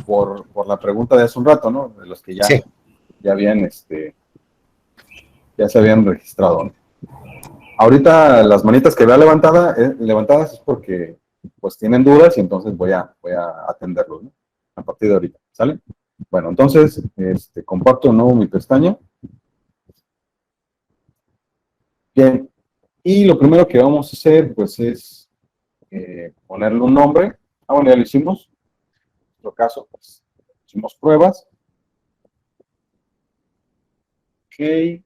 por la pregunta de hace un rato, ¿no? De los que Sí. ya habían, ya se habían registrado, ¿no? Ahorita las manitas que vea levantadas es porque pues tienen dudas y entonces voy a atenderlos, ¿no? A partir de ahorita, ¿sale? Bueno, entonces, comparto de nuevo mi pestaña. Bien, y lo primero que vamos a hacer, pues, es ponerle un nombre. Ah, bueno, ya lo hicimos. En nuestro caso, pues, hicimos pruebas. Ok.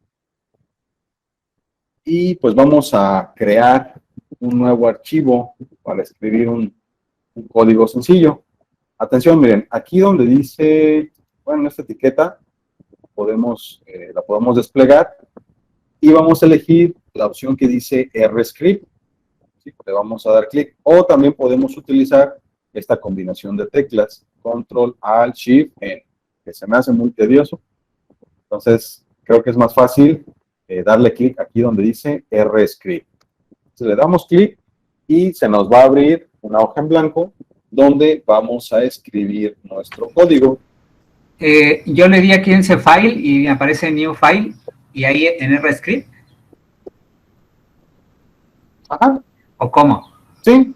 Y pues vamos a crear un nuevo archivo para escribir un código sencillo. Atención, miren, aquí donde dice, bueno, esta etiqueta la podemos desplegar y vamos a elegir la opción que dice RScript. ¿Sí? Le vamos a dar clic. O también podemos utilizar esta combinación de teclas, Control, Alt, Shift, N, que se me hace muy tedioso. Entonces, creo que es más fácil darle clic aquí donde dice RScript. Entonces, le damos clic y se nos va a abrir una hoja en blanco donde vamos a escribir nuestro código. Yo le di aquí en ese file y me aparece New File y ahí en RScript. Ajá. ¿O cómo? Sí.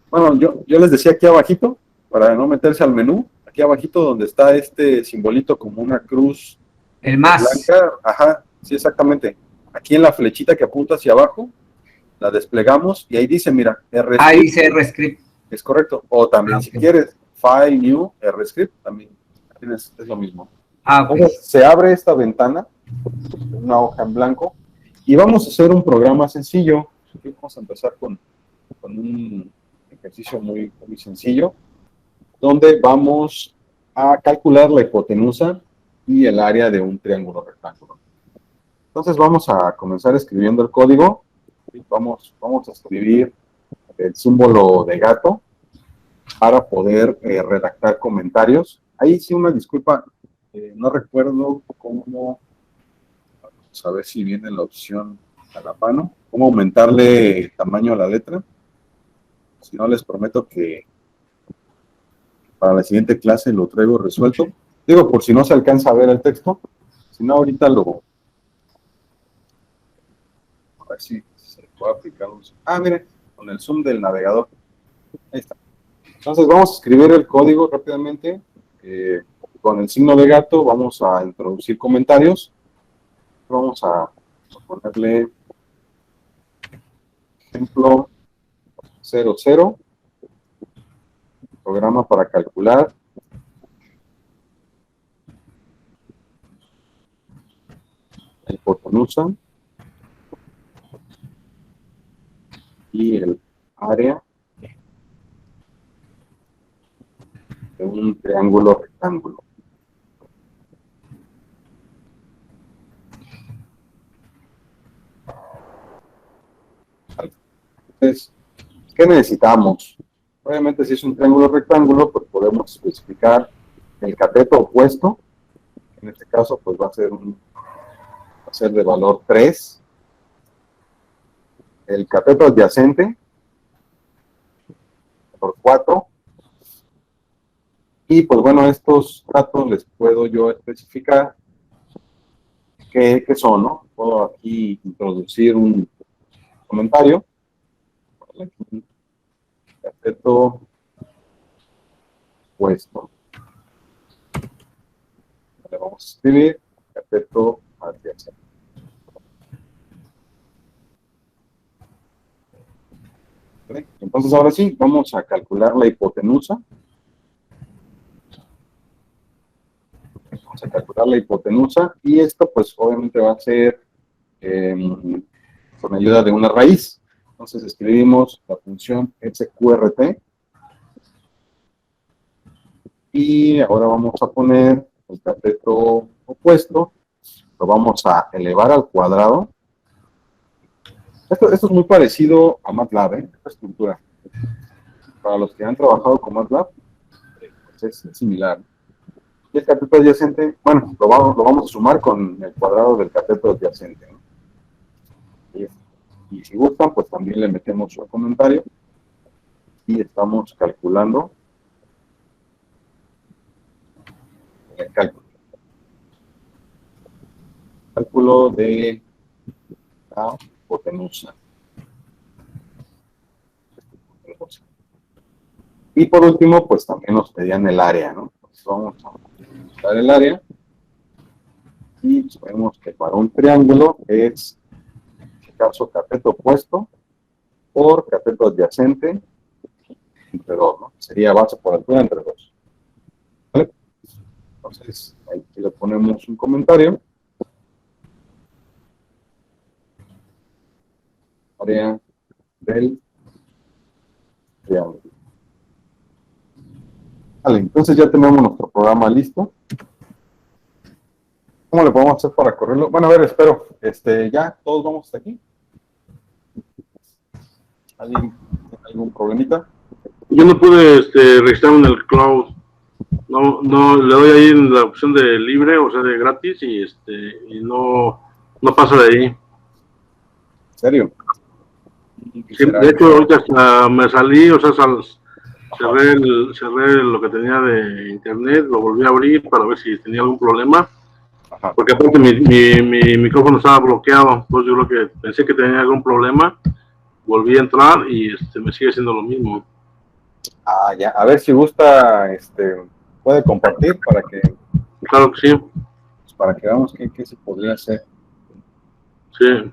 Bueno, yo les decía aquí abajito, para no meterse al menú, aquí abajito donde está este simbolito como una cruz El más. blanca. Ajá, sí, exactamente. Aquí en la flechita que apunta hacia abajo, la desplegamos y ahí dice, mira, RScript. Ahí dice RScript. Es correcto. O también si quieres, File, New, RScript, también es lo mismo. Ok. Entonces, se abre esta ventana, una hoja en blanco, y vamos a hacer un programa sencillo. Vamos a empezar con un ejercicio muy sencillo, donde vamos a calcular la hipotenusa y el área de un triángulo rectángulo. Entonces vamos a comenzar escribiendo el código. Vamos a escribir el símbolo de gato para poder redactar comentarios. Ahí sí una disculpa, no recuerdo cómo, vamos a ver si viene la opción a la mano, cómo aumentarle el tamaño a la letra. Si no, les prometo que para la siguiente clase lo traigo resuelto. Digo, por si no se alcanza a ver el texto, si no ahorita lo... A ver si se puede aplicar un... Ah, miren, con el zoom del navegador. Ahí está. Entonces vamos a escribir el código rápidamente. Con el signo de gato vamos a introducir comentarios. Vamos a ponerle ejemplo 00. Programa para calcular la hipotenusa y el área de un triángulo rectángulo. Entonces, ¿qué necesitamos? Obviamente, si es un triángulo rectángulo, pues podemos especificar el cateto opuesto. En este caso, pues va a ser de valor 3. El cateto adyacente, por 4. Y pues bueno, estos datos les puedo yo especificar qué son, ¿no? Puedo aquí introducir un comentario. Aquí, cateto opuesto. Le vamos a escribir cateto adyacente. ¿Vale? Entonces ahora sí, vamos a calcular la hipotenusa. Vamos a calcular la hipotenusa y esto pues obviamente va a ser con ayuda de una raíz. Entonces escribimos la función sqrt y ahora vamos a poner el cateto opuesto, lo vamos a elevar al cuadrado. Esto es muy parecido a MATLAB, esta estructura. Para los que han trabajado con MATLAB, pues es similar. Y el cateto adyacente, bueno, lo vamos a sumar con el cuadrado del cateto adyacente, ¿no? Y si gustan, pues también le metemos su comentario y estamos calculando el cálculo de la hipotenusa. Y por último, pues también nos pedían el área, ¿no? Entonces vamos a buscar el área y sabemos que para un triángulo es caso cateto opuesto por cateto adyacente entre 2, ¿no? Sería base por altura entre 2. ¿Vale? Entonces, aquí le ponemos un comentario. Área del triángulo. Vale, entonces ya tenemos nuestro programa listo. ¿Cómo le podemos hacer para correrlo? Bueno, a ver, espero. Ya, todos vamos hasta aquí. ¿Alguien tiene algún problemita? Yo no pude registrarme en el cloud. No le doy ahí en la opción de libre, o sea, de gratis, y no pasa de ahí. ¿En serio? Sí, de hecho, ahorita hasta me salí, o sea, cerré lo que tenía de internet, lo volví a abrir para ver si tenía algún problema. Ajá. Porque aparte mi micrófono estaba bloqueado, entonces yo creo que pensé que tenía algún problema, volví a entrar y me sigue siendo lo mismo. Ah, ya, a ver si gusta, puede compartir para que Claro que sí. Para que veamos qué se podría hacer. Sí.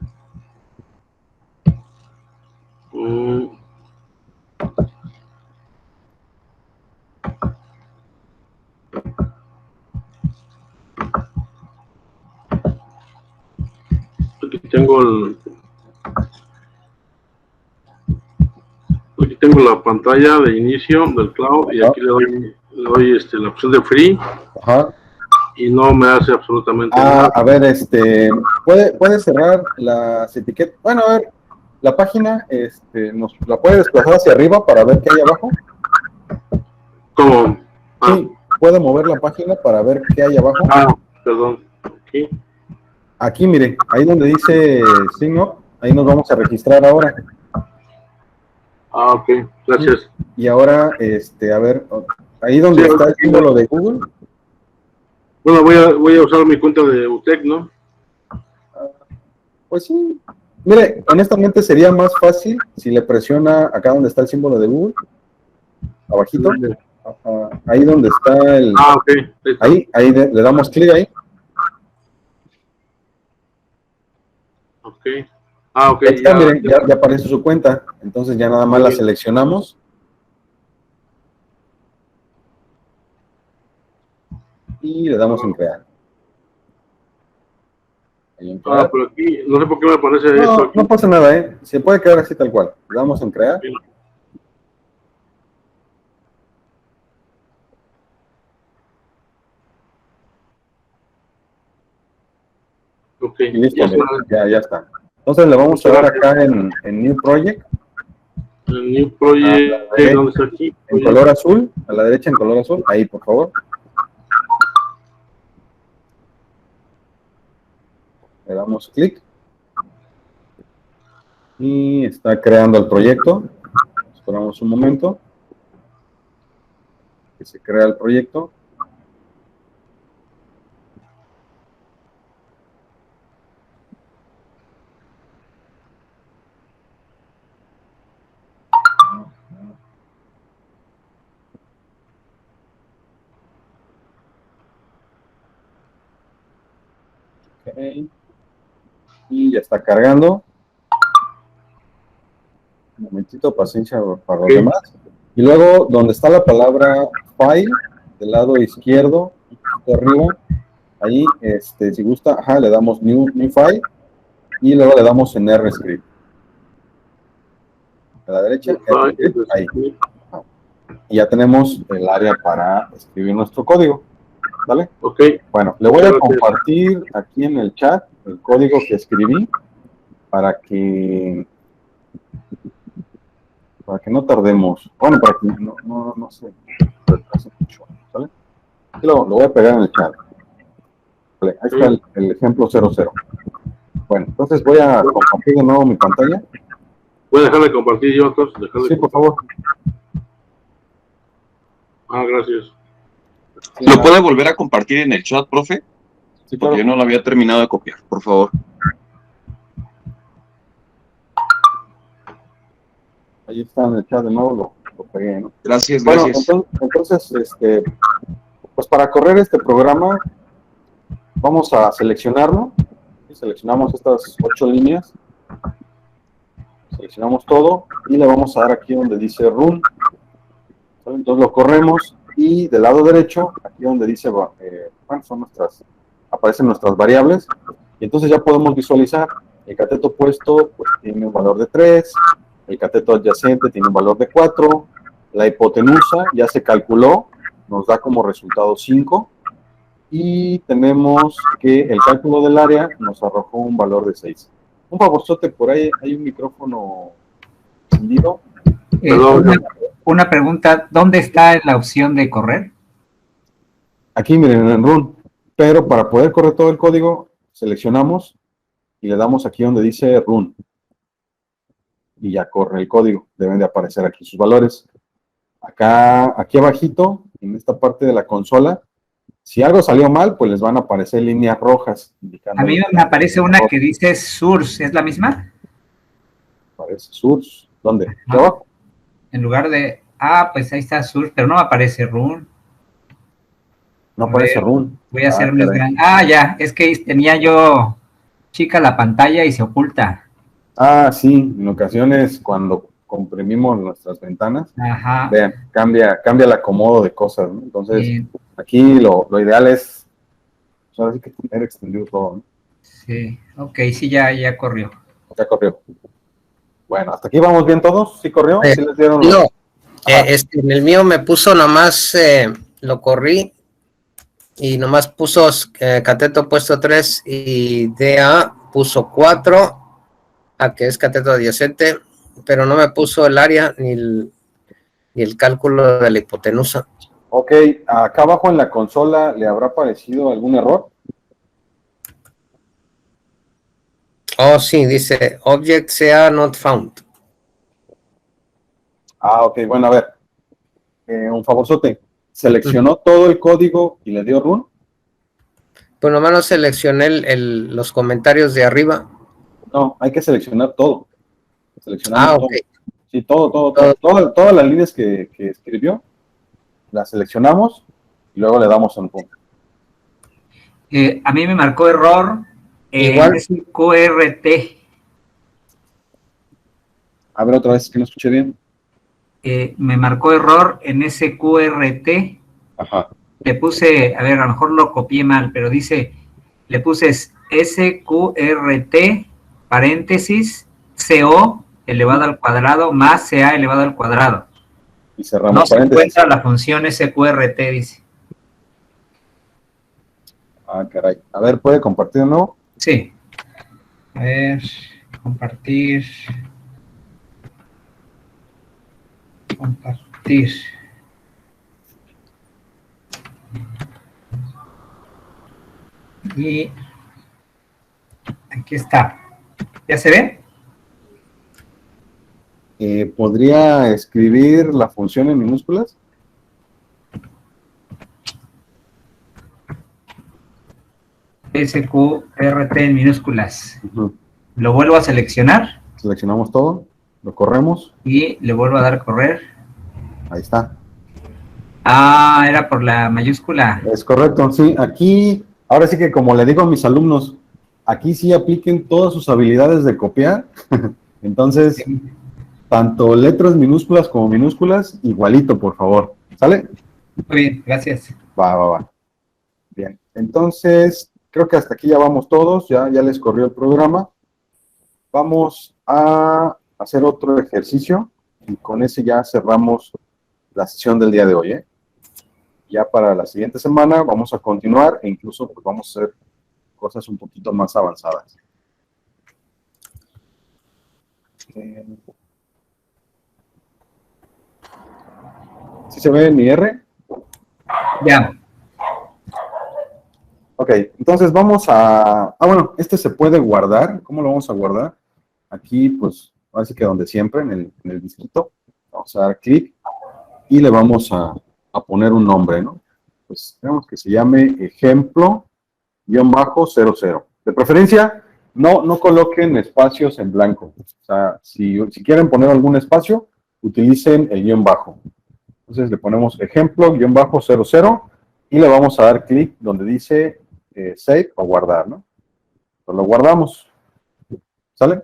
Aquí tengo la pantalla de inicio del cloud y aquí le doy la opción de free Ajá. y no me hace absolutamente Ah, nada. a ver, puede cerrar las etiquetas. Bueno, a ver, la página, nos la puede desplazar hacia arriba para ver qué hay abajo. ¿Cómo? Sí, puede mover la página para ver qué hay abajo. Perdón. Aquí. Aquí, mire, ahí donde dice Sign Up, ahí nos vamos a registrar ahora. Ok, gracias. Y ahora, a ver, ahí donde Sí, está el símbolo de Google. Bueno, voy a usar mi cuenta de UTEC, ¿no? Pues sí. Mire, honestamente sería más fácil si le presiona acá donde está el símbolo de Google, abajito, ahí donde está el... Ok. Ahí le damos clic ahí. Ok. Ok, Ahí está, miren, ya aparece su cuenta. Entonces ya nada más la seleccionamos. Y le damos en crear. Ahí en crear. Pero aquí, no sé por qué me aparece esto No, aquí. no pasa nada, se puede quedar así tal cual. Le damos en crear. Sí. Ok, Y listo, ya, miren, ya está. Entonces le vamos a dar acá en New Project. el New Project, ¿dónde está aquí? En color azul, a la derecha en color azul. Ahí, por favor. Le damos clic. Y está creando el proyecto. Esperamos un momento. Que se crea el proyecto. Okay. Y ya está cargando. Un momentito, paciencia para los demás. Y luego, donde está la palabra file, del lado izquierdo, un poquito arriba, ahí, si gusta, le damos new file, y luego le damos en RScript. A la derecha, RScript, ahí. Y ya tenemos el área para escribir nuestro código. ¿Vale? Ok. Bueno, le voy a compartir aquí en el chat el código que escribí para que no tardemos. Bueno, para que no sé. ¿Vale? Lo voy a pegar en el chat. Vale, ahí está el ejemplo 00. Bueno, entonces voy a compartir de nuevo mi pantalla. ¿Voy a dejar de compartir yo entonces? Sí, por favor. Gracias. ¿Lo puede volver a compartir en el chat, profe? Sí, porque claro. yo no lo había terminado de copiar, por favor. Ahí está en el chat de nuevo, lo pegué, ¿no? Gracias, Bueno, gracias. entonces, pues para correr este programa, vamos a seleccionarlo. Seleccionamos estas 8 líneas. Seleccionamos todo y le vamos a dar aquí donde dice Run. Entonces lo corremos y del lado derecho, aquí donde dice, aparecen nuestras variables. Y entonces ya podemos visualizar. El cateto opuesto pues tiene un valor de 3. El cateto adyacente tiene un valor de 4. La hipotenusa ya se calculó, nos da como resultado 5. Y tenemos que el cálculo del área nos arrojó un valor de 6. Un favorzote, por ahí hay un micrófono encendido. Una pregunta, ¿dónde está la opción de correr? Aquí, miren, en Run. Pero para poder correr todo el código, seleccionamos y le damos aquí donde dice Run. Y ya corre el código. Deben de aparecer aquí sus valores. Aquí abajito, en esta parte de la consola, si algo salió mal, pues les van a aparecer líneas rojas. A mí me aparece una que dice Source, ¿es la misma? Aparece Source. ¿Dónde? ¿Aquí abajo? En lugar de, pues ahí está Source, pero no me aparece Run. No aparece Run. Voy a hacer más grande. Ya, es que tenía yo chica la pantalla y se oculta. Sí, en ocasiones cuando comprimimos nuestras ventanas, Ajá. vean, cambia el acomodo de cosas, ¿no? Entonces, aquí lo ideal es, ahora sí que tener extendido todo, ¿no? Sí, ok, sí, ya corrió. Ya corrió. Bueno, ¿hasta aquí vamos bien todos? ¿Sí corrió? ¿Sí les dieron No, en el mío me puso nomás lo corrí y nomás puso cateto puesto 3 y DA puso 4, a que es cateto adyacente, pero no me puso el área ni el cálculo de la hipotenusa. Ok, acá abajo en la consola le habrá aparecido algún error. Oh, sí, dice object CA not found. Ok, bueno, a ver. Un favorzote. ¿Seleccionó todo el código y le dio run? Pues nomás no seleccioné los comentarios de arriba. No, hay que seleccionar todo. Seleccionamos Ok. todo. Sí, todo. Todas las líneas que escribió, las seleccionamos y luego le damos un punto. A mí me marcó error Igual. en QRT. A ver, otra vez, que no escuché bien. Me marcó error en ese QRT. Ajá. Le puse, a ver, a lo mejor lo copié mal, pero dice, le puse SQRT, paréntesis, CO elevado al cuadrado más CA elevado al cuadrado. Y cerramos No se paréntesis. encuentra la función SQRT, dice. Caray. A ver, ¿puede compartir o no? Sí. A ver, compartir. Compartir. Y aquí está. ¿Ya se ve? ¿Podría escribir la función en minúsculas? SQRT en minúsculas. Uh-huh. Lo vuelvo a seleccionar. Seleccionamos todo, lo corremos. Y le vuelvo a dar correr. Ahí está. Era por la mayúscula. Es correcto, sí. Aquí, ahora sí que como le digo a mis alumnos, aquí sí apliquen todas sus habilidades de copiar. Entonces, tanto letras minúsculas como minúsculas, igualito, por favor. ¿Sale? Muy bien, gracias. Va. Bien, entonces, creo que hasta aquí ya vamos todos, ya les corrió el programa. Vamos a hacer otro ejercicio y con ese ya cerramos la sesión del día de hoy, ¿eh? Ya para la siguiente semana vamos a continuar e incluso pues, vamos a hacer cosas un poquito más avanzadas. ¿Sí se ve mi R? Ya. Ok, entonces vamos a... bueno, este se puede guardar. ¿Cómo lo vamos a guardar? Aquí, pues, así que donde siempre, en el disquito. Vamos a dar clic y le vamos a poner un nombre, ¿no? Pues tenemos que se llame ejemplo-00. De preferencia, no coloquen espacios en blanco. O sea, si quieren poner algún espacio, utilicen el guión bajo. Entonces le ponemos ejemplo-00 y le vamos a dar clic donde dice save o guardar, ¿no? Entonces lo guardamos. ¿Sale?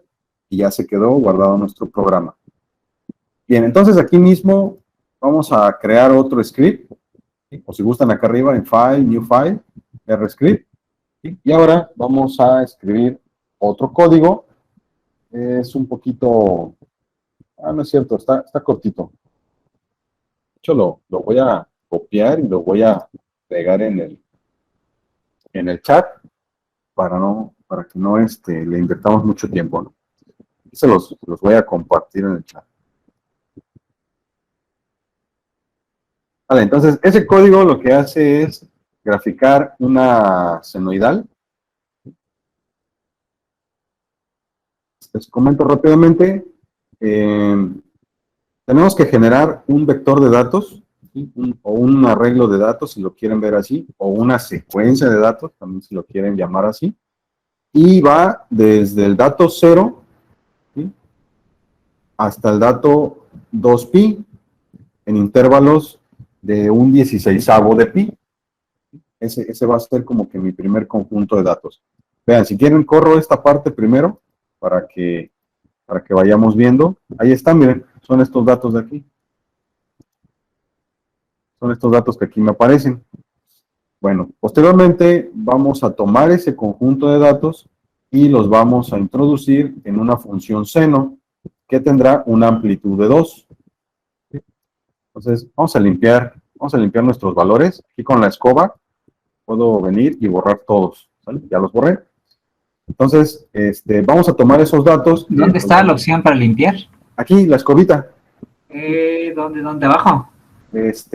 Y ya se quedó guardado nuestro programa. Bien, entonces aquí mismo vamos a crear otro script. ¿Sí? O si gustan acá arriba en File, New File, RScript. ¿Sí? Y ahora vamos a escribir otro código. Es un poquito... no es cierto, está cortito. De hecho, lo voy a copiar y lo voy a pegar en el chat para que no le invertamos mucho tiempo, ¿no? Y se los voy a compartir en el chat. Vale, entonces ese código lo que hace es graficar una senoidal. Les comento rápidamente. Tenemos que generar un vector de datos, ¿sí? O un arreglo de datos, si lo quieren ver así, o una secuencia de datos, también si lo quieren llamar así. Y va desde el dato 0, ¿sí? Hasta el dato 2pi, en intervalos de un 16avo de pi. Ese va a ser como que mi primer conjunto de datos. Vean, si quieren, corro esta parte primero para que vayamos viendo. Ahí están, miren, son estos datos de aquí. Son estos datos que aquí me aparecen. Bueno, posteriormente vamos a tomar ese conjunto de datos y los vamos a introducir en una función seno que tendrá una amplitud de 2. Entonces, vamos a limpiar Vamos a limpiar nuestros valores. Aquí con la escoba puedo venir y borrar todos, ¿sale? Ya los borré. Entonces, vamos a tomar esos datos. ¿Dónde está la opción para limpiar? Aquí, la escobita. ¿Dónde abajo?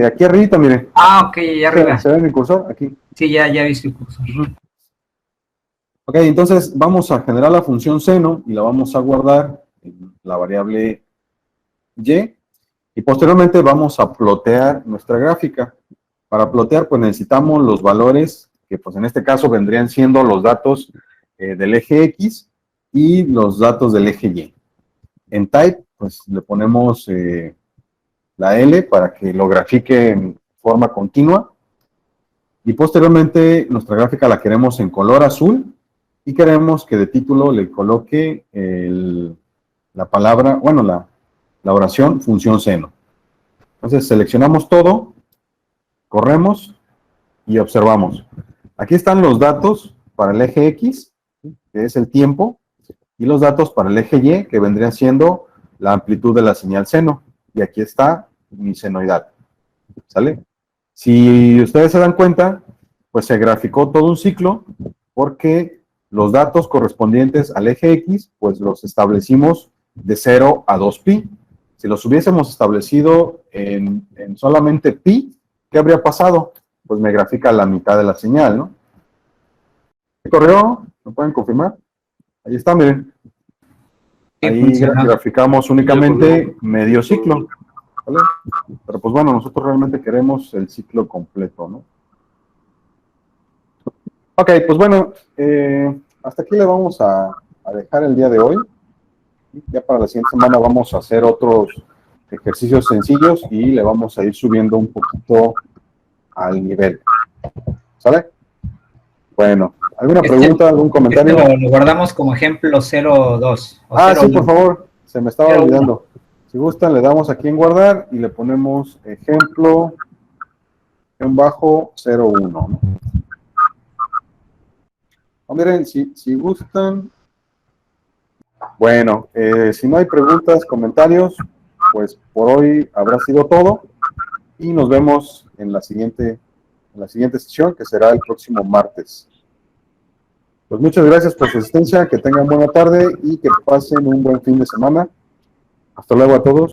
Aquí arriba, miren. Ah, ok, allá arriba. ¿Se ve mi cursor? Aquí. Sí, ya he visto el cursor. Ok, entonces vamos a generar la función seno y la vamos a guardar en la variable y. Y posteriormente vamos a plotear nuestra gráfica. Para plotear, pues necesitamos los valores, que pues en este caso vendrían siendo los datos del eje X y los datos del eje Y. En type, pues le ponemos la L para que lo grafique en forma continua. Y posteriormente nuestra gráfica la queremos en color azul y queremos que de título le coloque la palabra, bueno, la oración función seno. Entonces seleccionamos todo, corremos y observamos. Aquí están los datos para el eje X, que es el tiempo, y los datos para el eje Y, que vendrían siendo la amplitud de la señal seno. Y aquí está mi senoidal. ¿Sale? Si ustedes se dan cuenta, pues se graficó todo un ciclo, porque los datos correspondientes al eje X, pues los establecimos de 0 a 2pi. Si los hubiésemos establecido en solamente pi, ¿qué habría pasado? Pues me grafica la mitad de la señal, ¿no? ¿Qué corrió? ¿Me pueden confirmar? Ahí está, miren. Ahí graficamos únicamente medio ciclo, ¿vale? Pero pues bueno, nosotros realmente queremos el ciclo completo, ¿no? Ok, pues bueno, hasta aquí le vamos a dejar el día de hoy. Ya para la siguiente semana vamos a hacer otros ejercicios sencillos y le vamos a ir subiendo un poquito al nivel. ¿Sale? Bueno, ¿alguna pregunta, algún comentario? Lo guardamos como ejemplo 02. Sí, por favor, se me estaba olvidando. Si gustan, le damos aquí en guardar y le ponemos ejemplo en bajo 01, ¿no? Miren, si gustan. Bueno, si no hay preguntas, comentarios, pues por hoy habrá sido todo y nos vemos en la siguiente sesión, que será el próximo martes. Pues muchas gracias por su asistencia, que tengan buena tarde y que pasen un buen fin de semana. Hasta luego a todos.